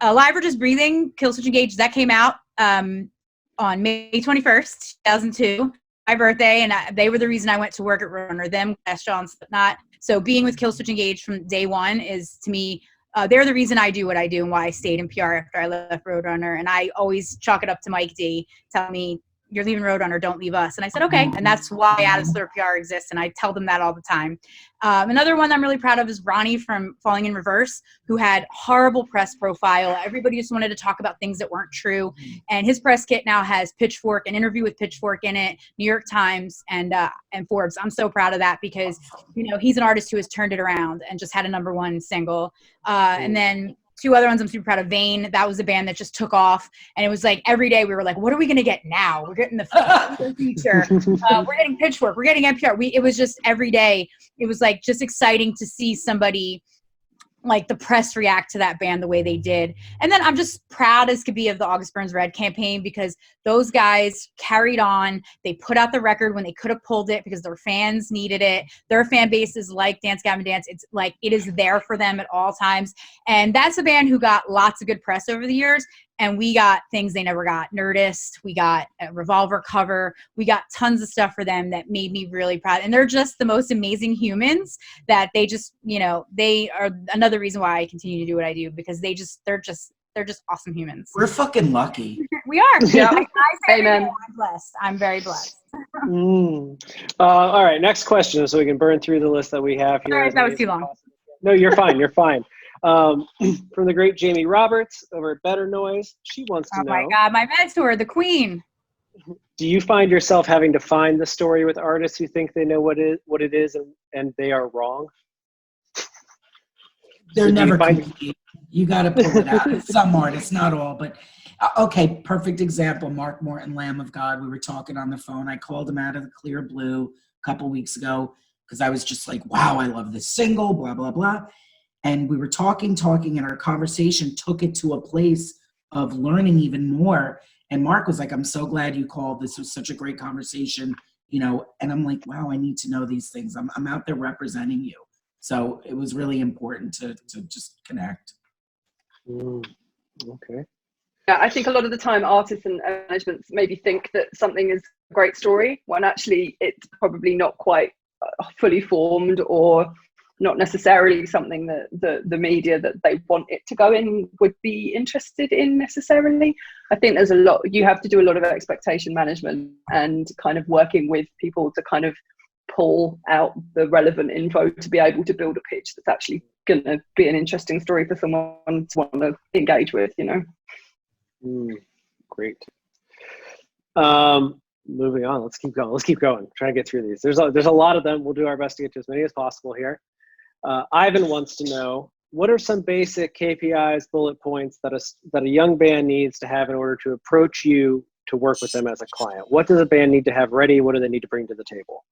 Alive or Just Breathing, Killswitch Engage, that came out on May 21st, 2002. My birthday, and they were the reason I went to work at Roadrunner, them, John Slipknot. So being with Killswitch Engage from day one is, to me, they're the reason I do what I do and why I stayed in PR after I left Roadrunner. And I always chalk it up to Mike D telling me, you're leaving Roadrunner, don't leave us. And I said, okay. And that's why Out of Slur PR exists. And I tell them that all the time. Another one I'm really proud of is Ronnie from Falling in Reverse, who had horrible press profile. Everybody just wanted to talk about things that weren't true. And his press kit now has Pitchfork, an interview with Pitchfork in it, New York Times, and Forbes. I'm so proud of that because, you know, he's an artist who has turned it around and just had a #1 single. And then two other ones I'm super proud of. Vane, that was a band that just took off, and it was like every day we were like, what are we going to get now? We're getting the feature. We're getting Pitchfork. We're getting NPR. It was just every day. It was like just exciting to see somebody, like the press, react to that band the way they did. And then I'm just proud as could be of the August Burns Red campaign because those guys carried on. They put out the record when they could have pulled it because their fans needed it. Their fan base is like Dance Gavin Dance. It's like it is there for them at all times. And that's a band who got lots of good press over the years. And we got things they never got. Nerdist, we got a Revolver cover. We got tons of stuff for them that made me really proud. And they're just the most amazing humans that they just, you know, they are another reason why I continue to do what I do because they're just awesome humans. We're fucking lucky. We are. Yeah. I say Amen. I'm blessed. I'm very blessed. All right, next question so we can burn through the list that we have here. Sorry if that was too long. No, you're fine. You're fine. From the great Jamie Roberts over at Better Noise, she wants to know. Oh my God, my mentor, the queen. Do you find yourself having to find the story with artists who think they know what it is and they are wrong? They're never complete. You got to pull it out. Some artists, not all, but okay. Perfect example. Mark Morton, Lamb of God. We were talking on the phone. I called him out of the clear blue a couple weeks ago because I was just like, wow, I love this single, blah, blah, blah. And we were talking, and our conversation took it to a place of learning even more. And Mark was like, I'm so glad you called. This was such a great conversation, you know. And I'm like, wow, I need to know these things. I'm out there representing you. So it was really important to just connect. Okay. Yeah, I think a lot of the time artists and managements maybe think that something is a great story when actually it's probably not quite fully formed or not necessarily something that the media that they want it to go in would be interested in necessarily. I think there's a lot, you have to do a lot of expectation management and kind of working with people to kind of pull out the relevant info to be able to build a pitch that's actually going to be an interesting story for someone to want to engage with, you know. Great. Moving on, let's keep going. Trying to get through these. There's a lot of them. We'll do our best to get to as many as possible here. Ivan wants to know, what are some basic KPIs, bullet points that a young band needs to have in order to approach you to work with them as a client? What does a band need to have ready? What do they need to bring to the table?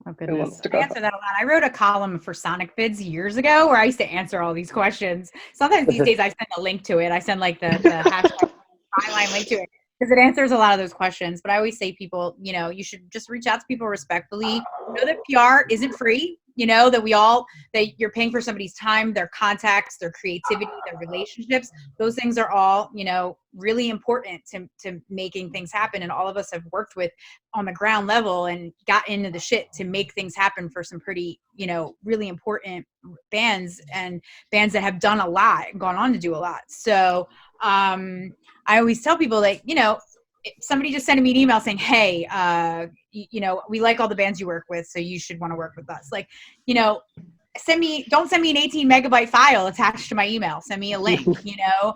Oh goodness, I answer that a lot. I wrote a column for Sonic Bids years ago where I used to answer all these questions. Sometimes these days I send a link to it. I send like the hashtag byline link to it because it answers a lot of those questions. But I always say people, you know, you should just reach out to people respectfully. Know that PR isn't free. You know, that you're paying for somebody's time, their contacts, their creativity, their relationships. Those things are all, you know, really important to making things happen. And all of us have worked with on the ground level and got into the shit to make things happen for some pretty, you know, really important bands and bands that have done a lot and gone on to do a lot. So I always tell people, like, you know, somebody just sent me an email saying, hey, you know, we like all the bands you work with, so you should want to work with us. Like, you know, don't send me an 18 megabyte file attached to my email. Send me a link, you know?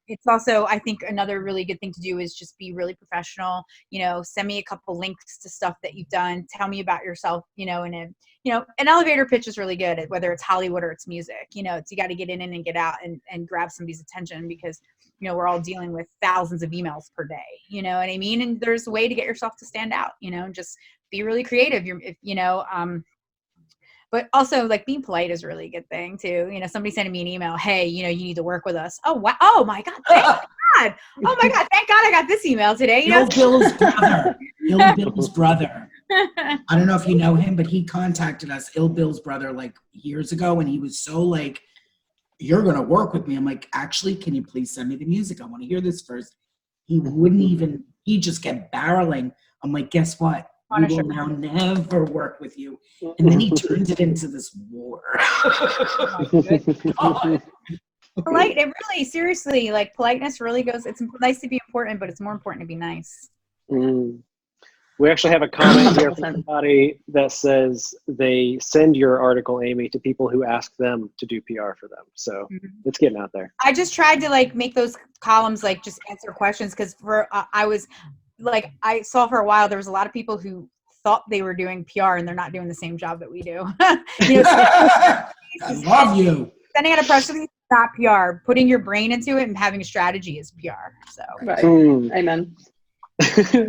It's also, I think another really good thing to do is just be really professional, you know, send me a couple links to stuff that you've done. Tell me about yourself, you know, and an elevator pitch is really good, whether it's Hollywood or it's music, you know, you got to get in and get out and grab somebody's attention because, you know, we're all dealing with thousands of emails per day, you know what I mean? And there's a way to get yourself to stand out, you know, just be really creative. But also, like, being polite is a really good thing too. You know, somebody sending me an email, hey, you know, you need to work with us. Oh, wow. Oh my God. Thank God. Oh my God. Thank God I got this email today. You know, Bill's brother. Bill's brother. I don't know if you know him, but he contacted us, Bill's brother, like years ago, and he was so like, you're going to work with me. I'm like, actually, can you please send me the music? I want to hear this first. He wouldn't even, he just kept barreling. I'm like, guess what? We will now never work with you. And then he turned it into this war. Polite, it really, seriously, like, politeness really goes, it's nice to be important, but it's more important to be nice. We actually have a comment here from somebody that says they send your article, Amy, to people who ask them to do PR for them. So it's getting out there. I just tried to, like, make those columns, like, just answer questions, because I saw for a while there was a lot of people who thought they were doing PR and they're not doing the same job that we do. You know, I love you. Sending out a press release is not PR. Putting your brain into it and having a strategy is PR. So right. Amen.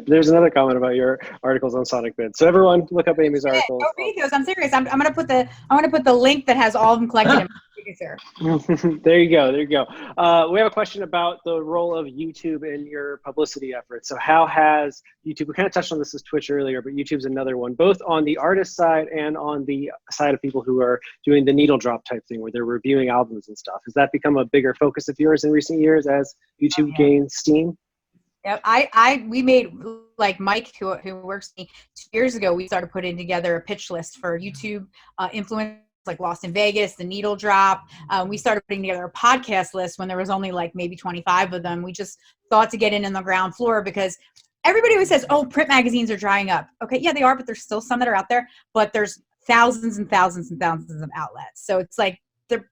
There's another comment about your articles on Sonic Bid. So everyone, look up Amy's articles. Go read those. I'm serious. I'm gonna put the link that has all of them collected in my signature. There you go. We have a question about the role of YouTube in your publicity efforts. So how has YouTube, we kind of touched on this as Twitch earlier, but YouTube's another one, both on the artist side and on the side of people who are doing the needle drop type thing where they're reviewing albums and stuff. Has that become a bigger focus of yours in recent years as YouTube gains steam? Yeah, we made, like, Mike, who works with me 2 years ago, we started putting together a pitch list for YouTube influencers like Lost in Vegas, the Needle Drop. We started putting together a podcast list when there was only like maybe 25 of them. We just thought to get in on the ground floor because everybody always says, oh, print magazines are drying up. Okay, yeah, they are, but there's still some that are out there, but there's thousands and thousands and thousands of outlets. So it's like the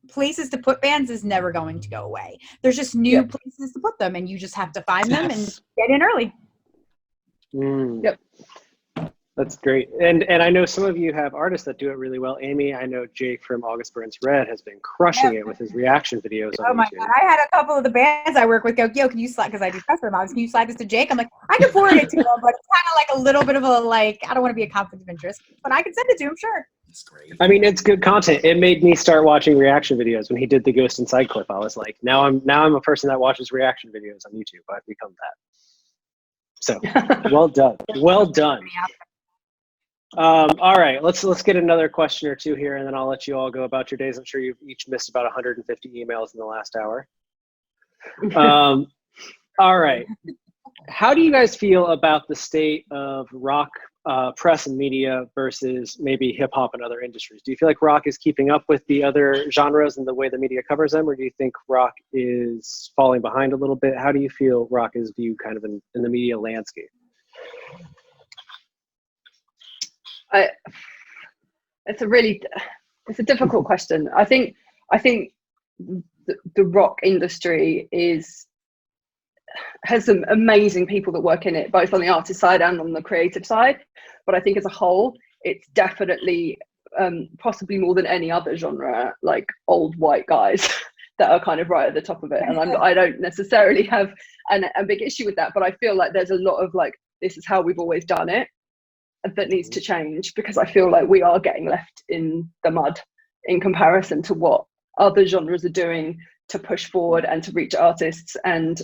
places to put bands is never going to go away. There's just new places to put them, and you just have to find them and get in early. Yep. That's great. And I know some of you have artists that do it really well. Amy, I know Jake from August Burns Red has been crushing it with his reaction videos on YouTube. God. I had a couple of the bands I work with go, yo, can you slide, because I do press remodels, can you slide this to Jake? I'm like, I can forward it to him, but it's kind of like a little bit of a, like, I don't want to be a conflict of interest, but I can send it to him, sure. It's great. I mean, it's good content. It made me start watching reaction videos when he did the Ghost Inside clip. I was like, now I'm a person that watches reaction videos on YouTube. I've become that. So well done. Well done. All right, let's get another question or two here, and then I'll let you all go about your days. I'm sure you've each missed about 150 emails in the last hour. All right. How do you guys feel about the state of rock press and media versus maybe hip hop and other industries? Do you feel like rock is keeping up with the other genres and the way the media covers them, or do you think rock is falling behind a little bit? How do you feel rock is viewed kind of in the media landscape? It's a difficult question. I think the rock industry has some amazing people that work in it, both on the artist side and on the creative side. But I think as a whole, it's definitely possibly more than any other genre, like old white guys that are kind of right at the top of it. And I don't necessarily have a big issue with that, but I feel like there's a lot of like, this is how we've always done it, that needs to change, because I feel like we are getting left in the mud in comparison to what other genres are doing to push forward and to reach artists and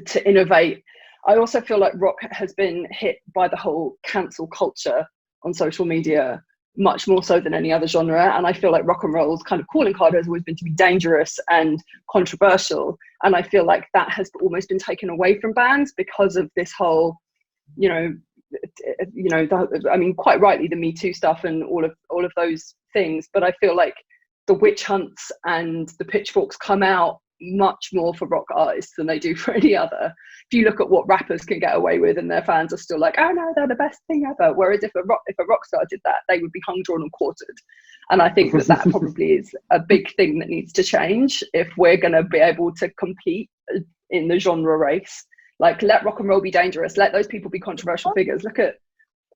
to innovate. I also feel like rock has been hit by the whole cancel culture on social media much more so than any other genre, and I feel like rock and roll's kind of calling card has always been to be dangerous and controversial, and I feel like that has almost been taken away from bands because of this whole, I mean, quite rightly, the Me Too stuff and all of those things. But I feel like the witch hunts and the pitchforks come out much more for rock artists than they do for any other. If you look at what rappers can get away with, and their fans are still like, oh no, they're the best thing ever. Whereas if a rock star did that, they would be hung, drawn, and quartered. And I think that probably is a big thing that needs to change if we're going to be able to compete in the genre race. Like, let rock and roll be dangerous. Let those people be controversial figures. Look at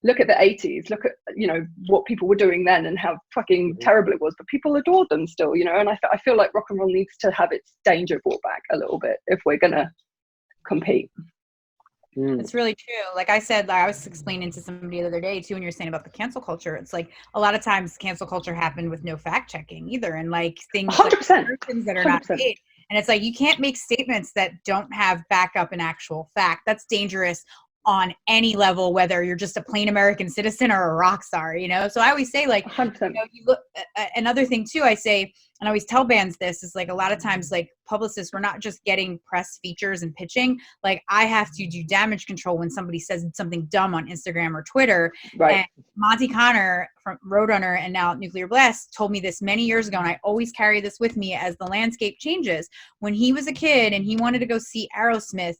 the 80s. Look at, you know, what people were doing then and how fucking terrible it was. But people adored them still, you know. And I feel like rock and roll needs to have its danger brought back a little bit if we're going to compete. It's really true. Like I said, I was explaining to somebody the other day too, when you're saying about the cancel culture, it's like a lot of times cancel culture happened with no fact checking either. And like things 100%, like things that are not made. And it's like, you can't make statements that don't have backup in actual fact. That's dangerous on any level, whether you're just a plain American citizen or a rock star, you know? So I always say, like, 100%. you know, you look, another thing too, I say, and I always tell bands this, is like a lot of times, like, Publicists, we're not just getting press features and pitching. Like, I have to do damage control when somebody says something dumb on Instagram or Twitter. Right. And Monty Connor from Roadrunner and now Nuclear Blast told me this many years ago, and I always carry this with me as the landscape changes. When he was a kid and he wanted to go see Aerosmith,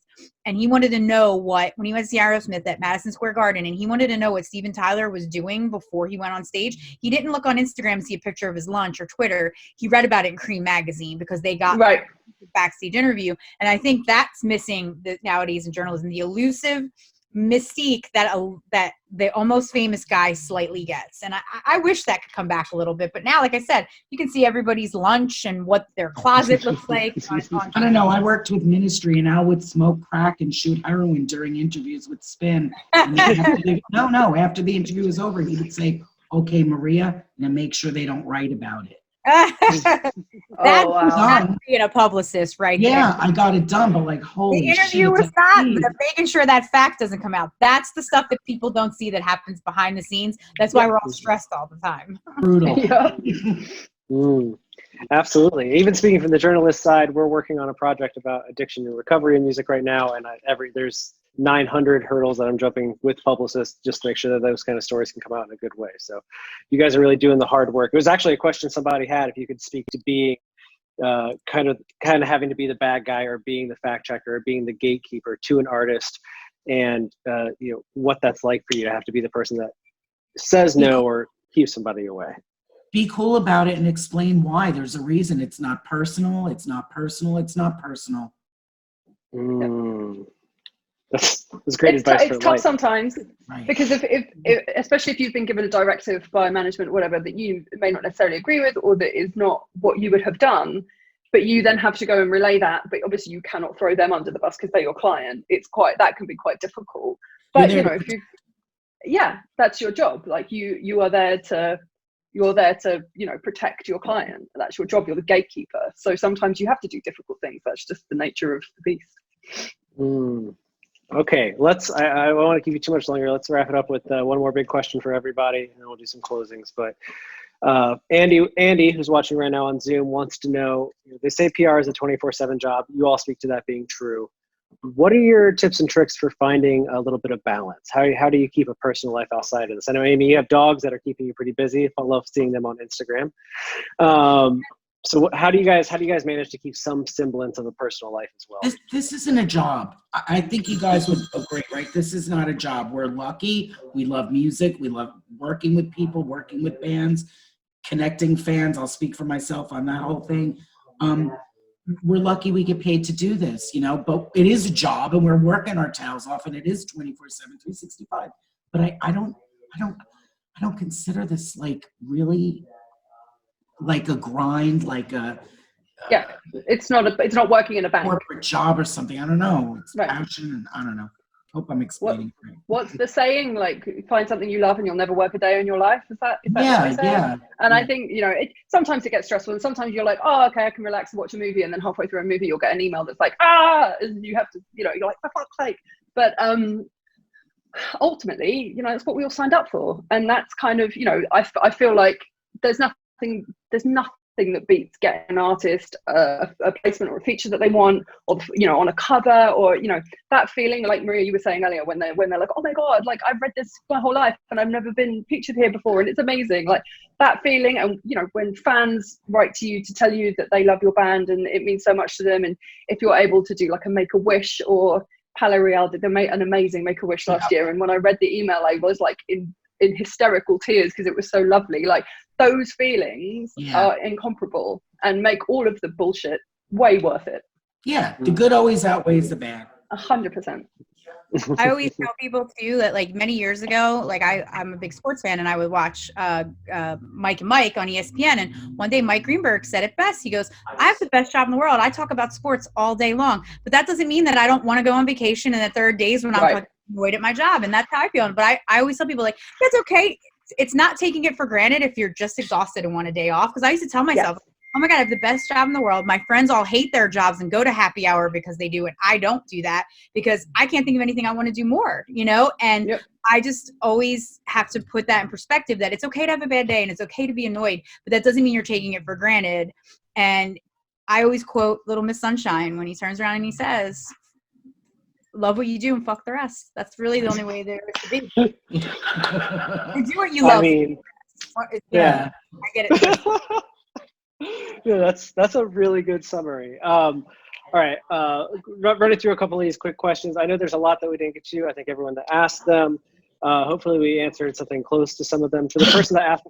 and he wanted to know when he went to see Aerosmith at Madison Square Garden, and he wanted to know what Steven Tyler was doing before he went on stage, he didn't look on Instagram to see a picture of his lunch or Twitter. He read about it in Cream magazine because they got backstage interview. And I think that's missing nowadays in journalism, the elusive mystique that the almost famous guy slightly gets. And I wish that could come back a little bit. But now, like I said, you can see everybody's lunch and what their closet looks like. I don't know. I worked with Ministry, and Al would smoke crack and shoot heroin during interviews with Spin. And after the interview was over, he would say, "Okay, Maria," and make sure they don't write about it. That's being a publicist, right? Yeah, there. I got it done, but like, holy the interview shit, was not making sure that fact doesn't come out. That's the stuff that people don't see that happens behind the scenes. That's why we're all stressed all the time. Brutal. Absolutely. Even speaking from the journalist side, we're working on a project about addiction and recovery in music right now, and there's 900 hurdles that I'm jumping with Publicists just to make sure that those kind of stories can come out in a good way. So you guys are really doing the hard work. It was actually a question somebody had, if you could speak to being kind of having to be the bad guy, or being the fact checker, or being the gatekeeper to an artist, and you know, what that's like for you to have to be the person that says no or keeps somebody away. Be cool about it and explain why. There's a reason. It's not personal. It's not personal. It's not personal. That's great advice. It's tough sometimes, right? Because if especially if you've been given a directive by management, whatever, that you may not necessarily agree with, or that is not what you would have done, but you then have to go and relay that. But obviously, you cannot throw them under the bus because they're your client. That can be quite difficult. But you know, that's your job. Like you're there to you know, protect your client. That's your job. You're the gatekeeper. So sometimes you have to do difficult things. That's just the nature of the beast. Okay, I don't want to keep you too much longer. Let's wrap it up with one more big question for everybody, and then we'll do some closings. But Andy, who's watching right now on Zoom, wants to know, they say PR is a 24/7 job. You all speak to that being true. What are your tips and tricks for finding a little bit of balance? How do you keep a personal life outside of this? I know, Amy, you have dogs that are keeping you pretty busy. I love seeing them on Instagram. So how do you guys manage to keep some semblance of a personal life as well? This isn't a job. I think you guys would agree, right? This is not a job. We're lucky. We love music. We love working with people, working with bands, connecting fans. I'll speak for myself on that whole thing. We're lucky we get paid to do this, you know, but it is a job, and we're working our tails off, and it is 24/7, 365. But I don't consider this like really like a grind, like a it's not working in a bank, corporate job or something. I don't know. It's right. passion, and I don't know. Hope I'm explaining right. What's the saying? Like, find something you love and you'll never work a day in your life. Is that yeah. And I think, you know, sometimes it gets stressful, and sometimes you're like, oh, okay, I can relax and watch a movie, and then halfway through a movie you'll get an email that's like, and you have to, you know, you're like, for fuck's sake. But ultimately, you know, that's what we all signed up for, and that's kind of, you know, I feel like there's nothing thing that beats getting an artist a placement or a feature that they want, or on a cover, or that feeling, like Maria, you were saying earlier, when they're like, oh my god, like I've read this my whole life and I've never been featured here before and it's amazing, like that feeling. And when fans write to you to tell you that they love your band and it means so much to them, and if you're able to do like a Make-A-Wish, or Palais Royale did an amazing Make-A-Wish last year, and when I read the email I was like in hysterical tears because it was so lovely. Like those feelings are incomparable and make all of the bullshit way worth it. Yeah, the good always outweighs the bad. 100%. I always tell people too that like many years ago, like I'm a big sports fan and I would watch Mike and Mike on ESPN, and one day Mike Greenberg said it best. He goes, I have the best job in the world. I talk about sports all day long, but that doesn't mean that I don't want to go on vacation and that there are days when I'm annoyed at my job, and that's how I feel. But I always tell people like, that's okay. It's not taking it for granted if you're just exhausted and want a day off. Because I used to tell myself, oh my God, I have the best job in the world. My friends all hate their jobs and go to happy hour because they do it. I don't do that because I can't think of anything I want to do more, And I just always have to put that in perspective, that it's okay to have a bad day and it's okay to be annoyed, but that doesn't mean you're taking it for granted. And I always quote Little Miss Sunshine when he turns around and he says, love what you do and fuck the rest. That's really the only way there is to be. And do what you love. I mean, I get it. Yeah, that's a really good summary. All right, running through a couple of these quick questions. I know there's a lot that we didn't get to. I think everyone that asked them, hopefully we answered something close to some of them. For the person that asked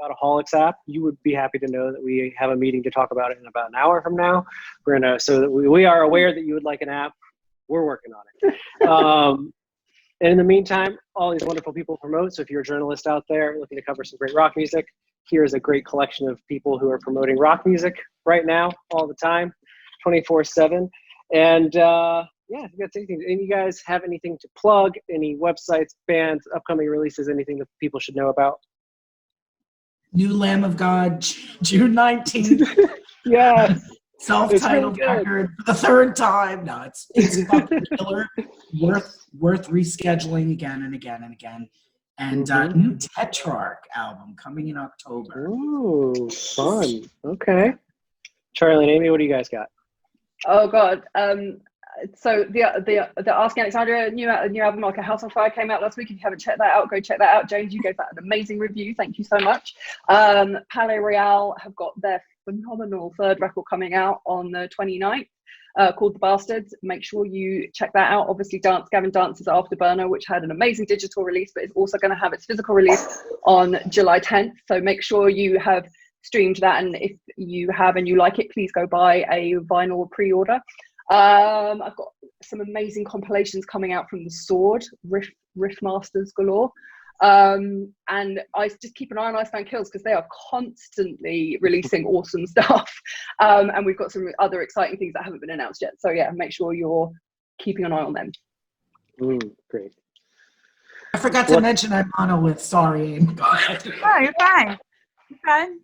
about a Haulix app, you would be happy to know that we have a meeting to talk about it in about an hour from now. We're gonna, so that we are aware that you would like an app. We're working on it. And in the meantime, all these wonderful people promote. So if you're a journalist out there looking to cover some great rock music, here's a great collection of people who are promoting rock music right now, all the time, 24/7. And yeah, I think that's anything. And you guys have anything to plug? Any websites, bands, upcoming releases, anything that people should know about? New Lamb of God, June 19th. Yes. Self-titled really record for the third time. No, it's fucking killer. Worth rescheduling again and again and again. And new Tetrarch album coming in October. Ooh, fun. Okay. Charlie and Amy, what do you guys got? Oh God. So the Asking Alexandria new album, like a House on Fire, came out last week. If you haven't checked that out, go check that out. James, you gave that an amazing review. Thank you so much. Palais Royale have got their phenomenal third record coming out on the 29th. Called The Bastards. Make sure you check that out. Obviously, Dance Gavin Dance's Afterburner, which had an amazing digital release, but it's also going to have its physical release on July 10th. So make sure you have streamed that, and if you have and you like it, please go buy a vinyl pre-order. I've got some amazing compilations coming out from The Sword, riff masters galore. And I just keep an eye on Iceland Kills because they are constantly releasing awesome stuff, and we've got some other exciting things that haven't been announced yet, so yeah, make sure you're keeping an eye on them. Great. I forgot to mention I'm Monolith. Sorry. Go ahead. Oh, you're fine. You're fine.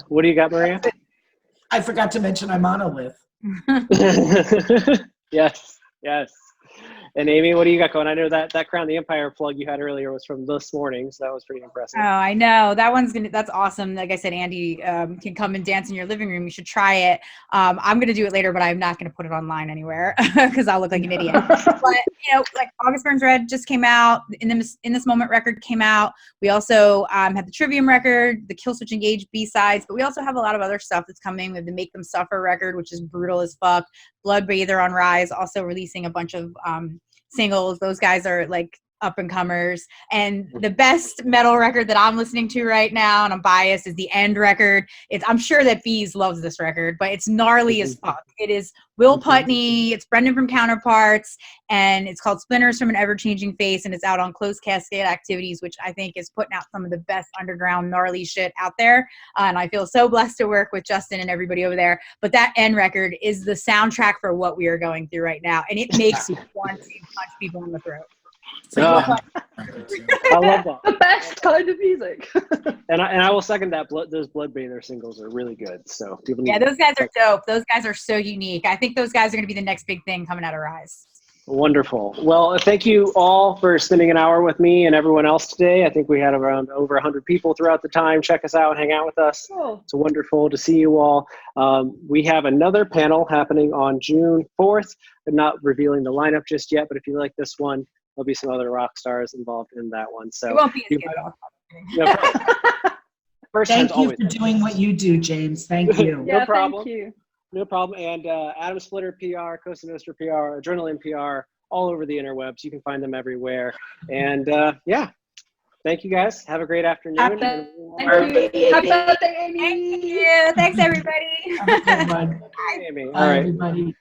What do you got, Maria? I forgot to mention I'm Monolith. Yes. And Amy, what do you got going? I know that Crown the Empire plug you had earlier was from this morning, so that was pretty impressive. Oh, I know. That's awesome. Like I said, Andy can come and dance in your living room. You should try it. I'm going to do it later, but I'm not going to put it online anywhere because I'll look like an idiot. But, like August Burns Red just came out. In this Moment record came out. We also have the Trivium record, the Killswitch Engage B-sides, but we also have a lot of other stuff that's coming. We have the Make Them Suffer record, which is brutal as fuck. Blood Bather on Rise, also releasing a bunch of singles. Those guys are like up and comers. And the best metal record that I'm listening to right now, and I'm biased, is the End record. I'm sure that Bees loves this record, but it's gnarly as fuck. It is Will Putney, it's Brendan from Counterparts, and it's called Splinters from an Ever-Changing Face, and it's out on Closed Cascade Activities, which I think is putting out some of the best underground gnarly shit out there. And I feel so blessed to work with Justin and everybody over there. But that End record is the soundtrack for what we are going through right now, and it makes you want to punch people in the throat. I love that. The best kind of music. And I will second that. Those Blood Bather singles are really good. So people need those guys are dope. Those guys are so unique. I think those guys are going to be the next big thing coming out of Rise. Wonderful. Well, thank you all for spending an hour with me and everyone else today. I think we had around over 100 people throughout the time check us out and hang out with us. Cool. It's wonderful to see you all. We have another panel happening on June 4th. I'm not revealing the lineup just yet, but if you like this one, there'll be some other rock stars involved in that one. So It won't be as good. no First Thank time's you always for doing what you do, James. Thank you. Yeah, problem. thank you. No problem. And Adam Splitter PR, Cosa Nostra PR, Adrenaline PR, all over the interwebs. You can find them everywhere. And yeah, thank you guys. Have a great afternoon. Thank you. Happy birthday, Amy. Thank you. Thanks, everybody. Have a good one. Amy. All Bye, right. everybody.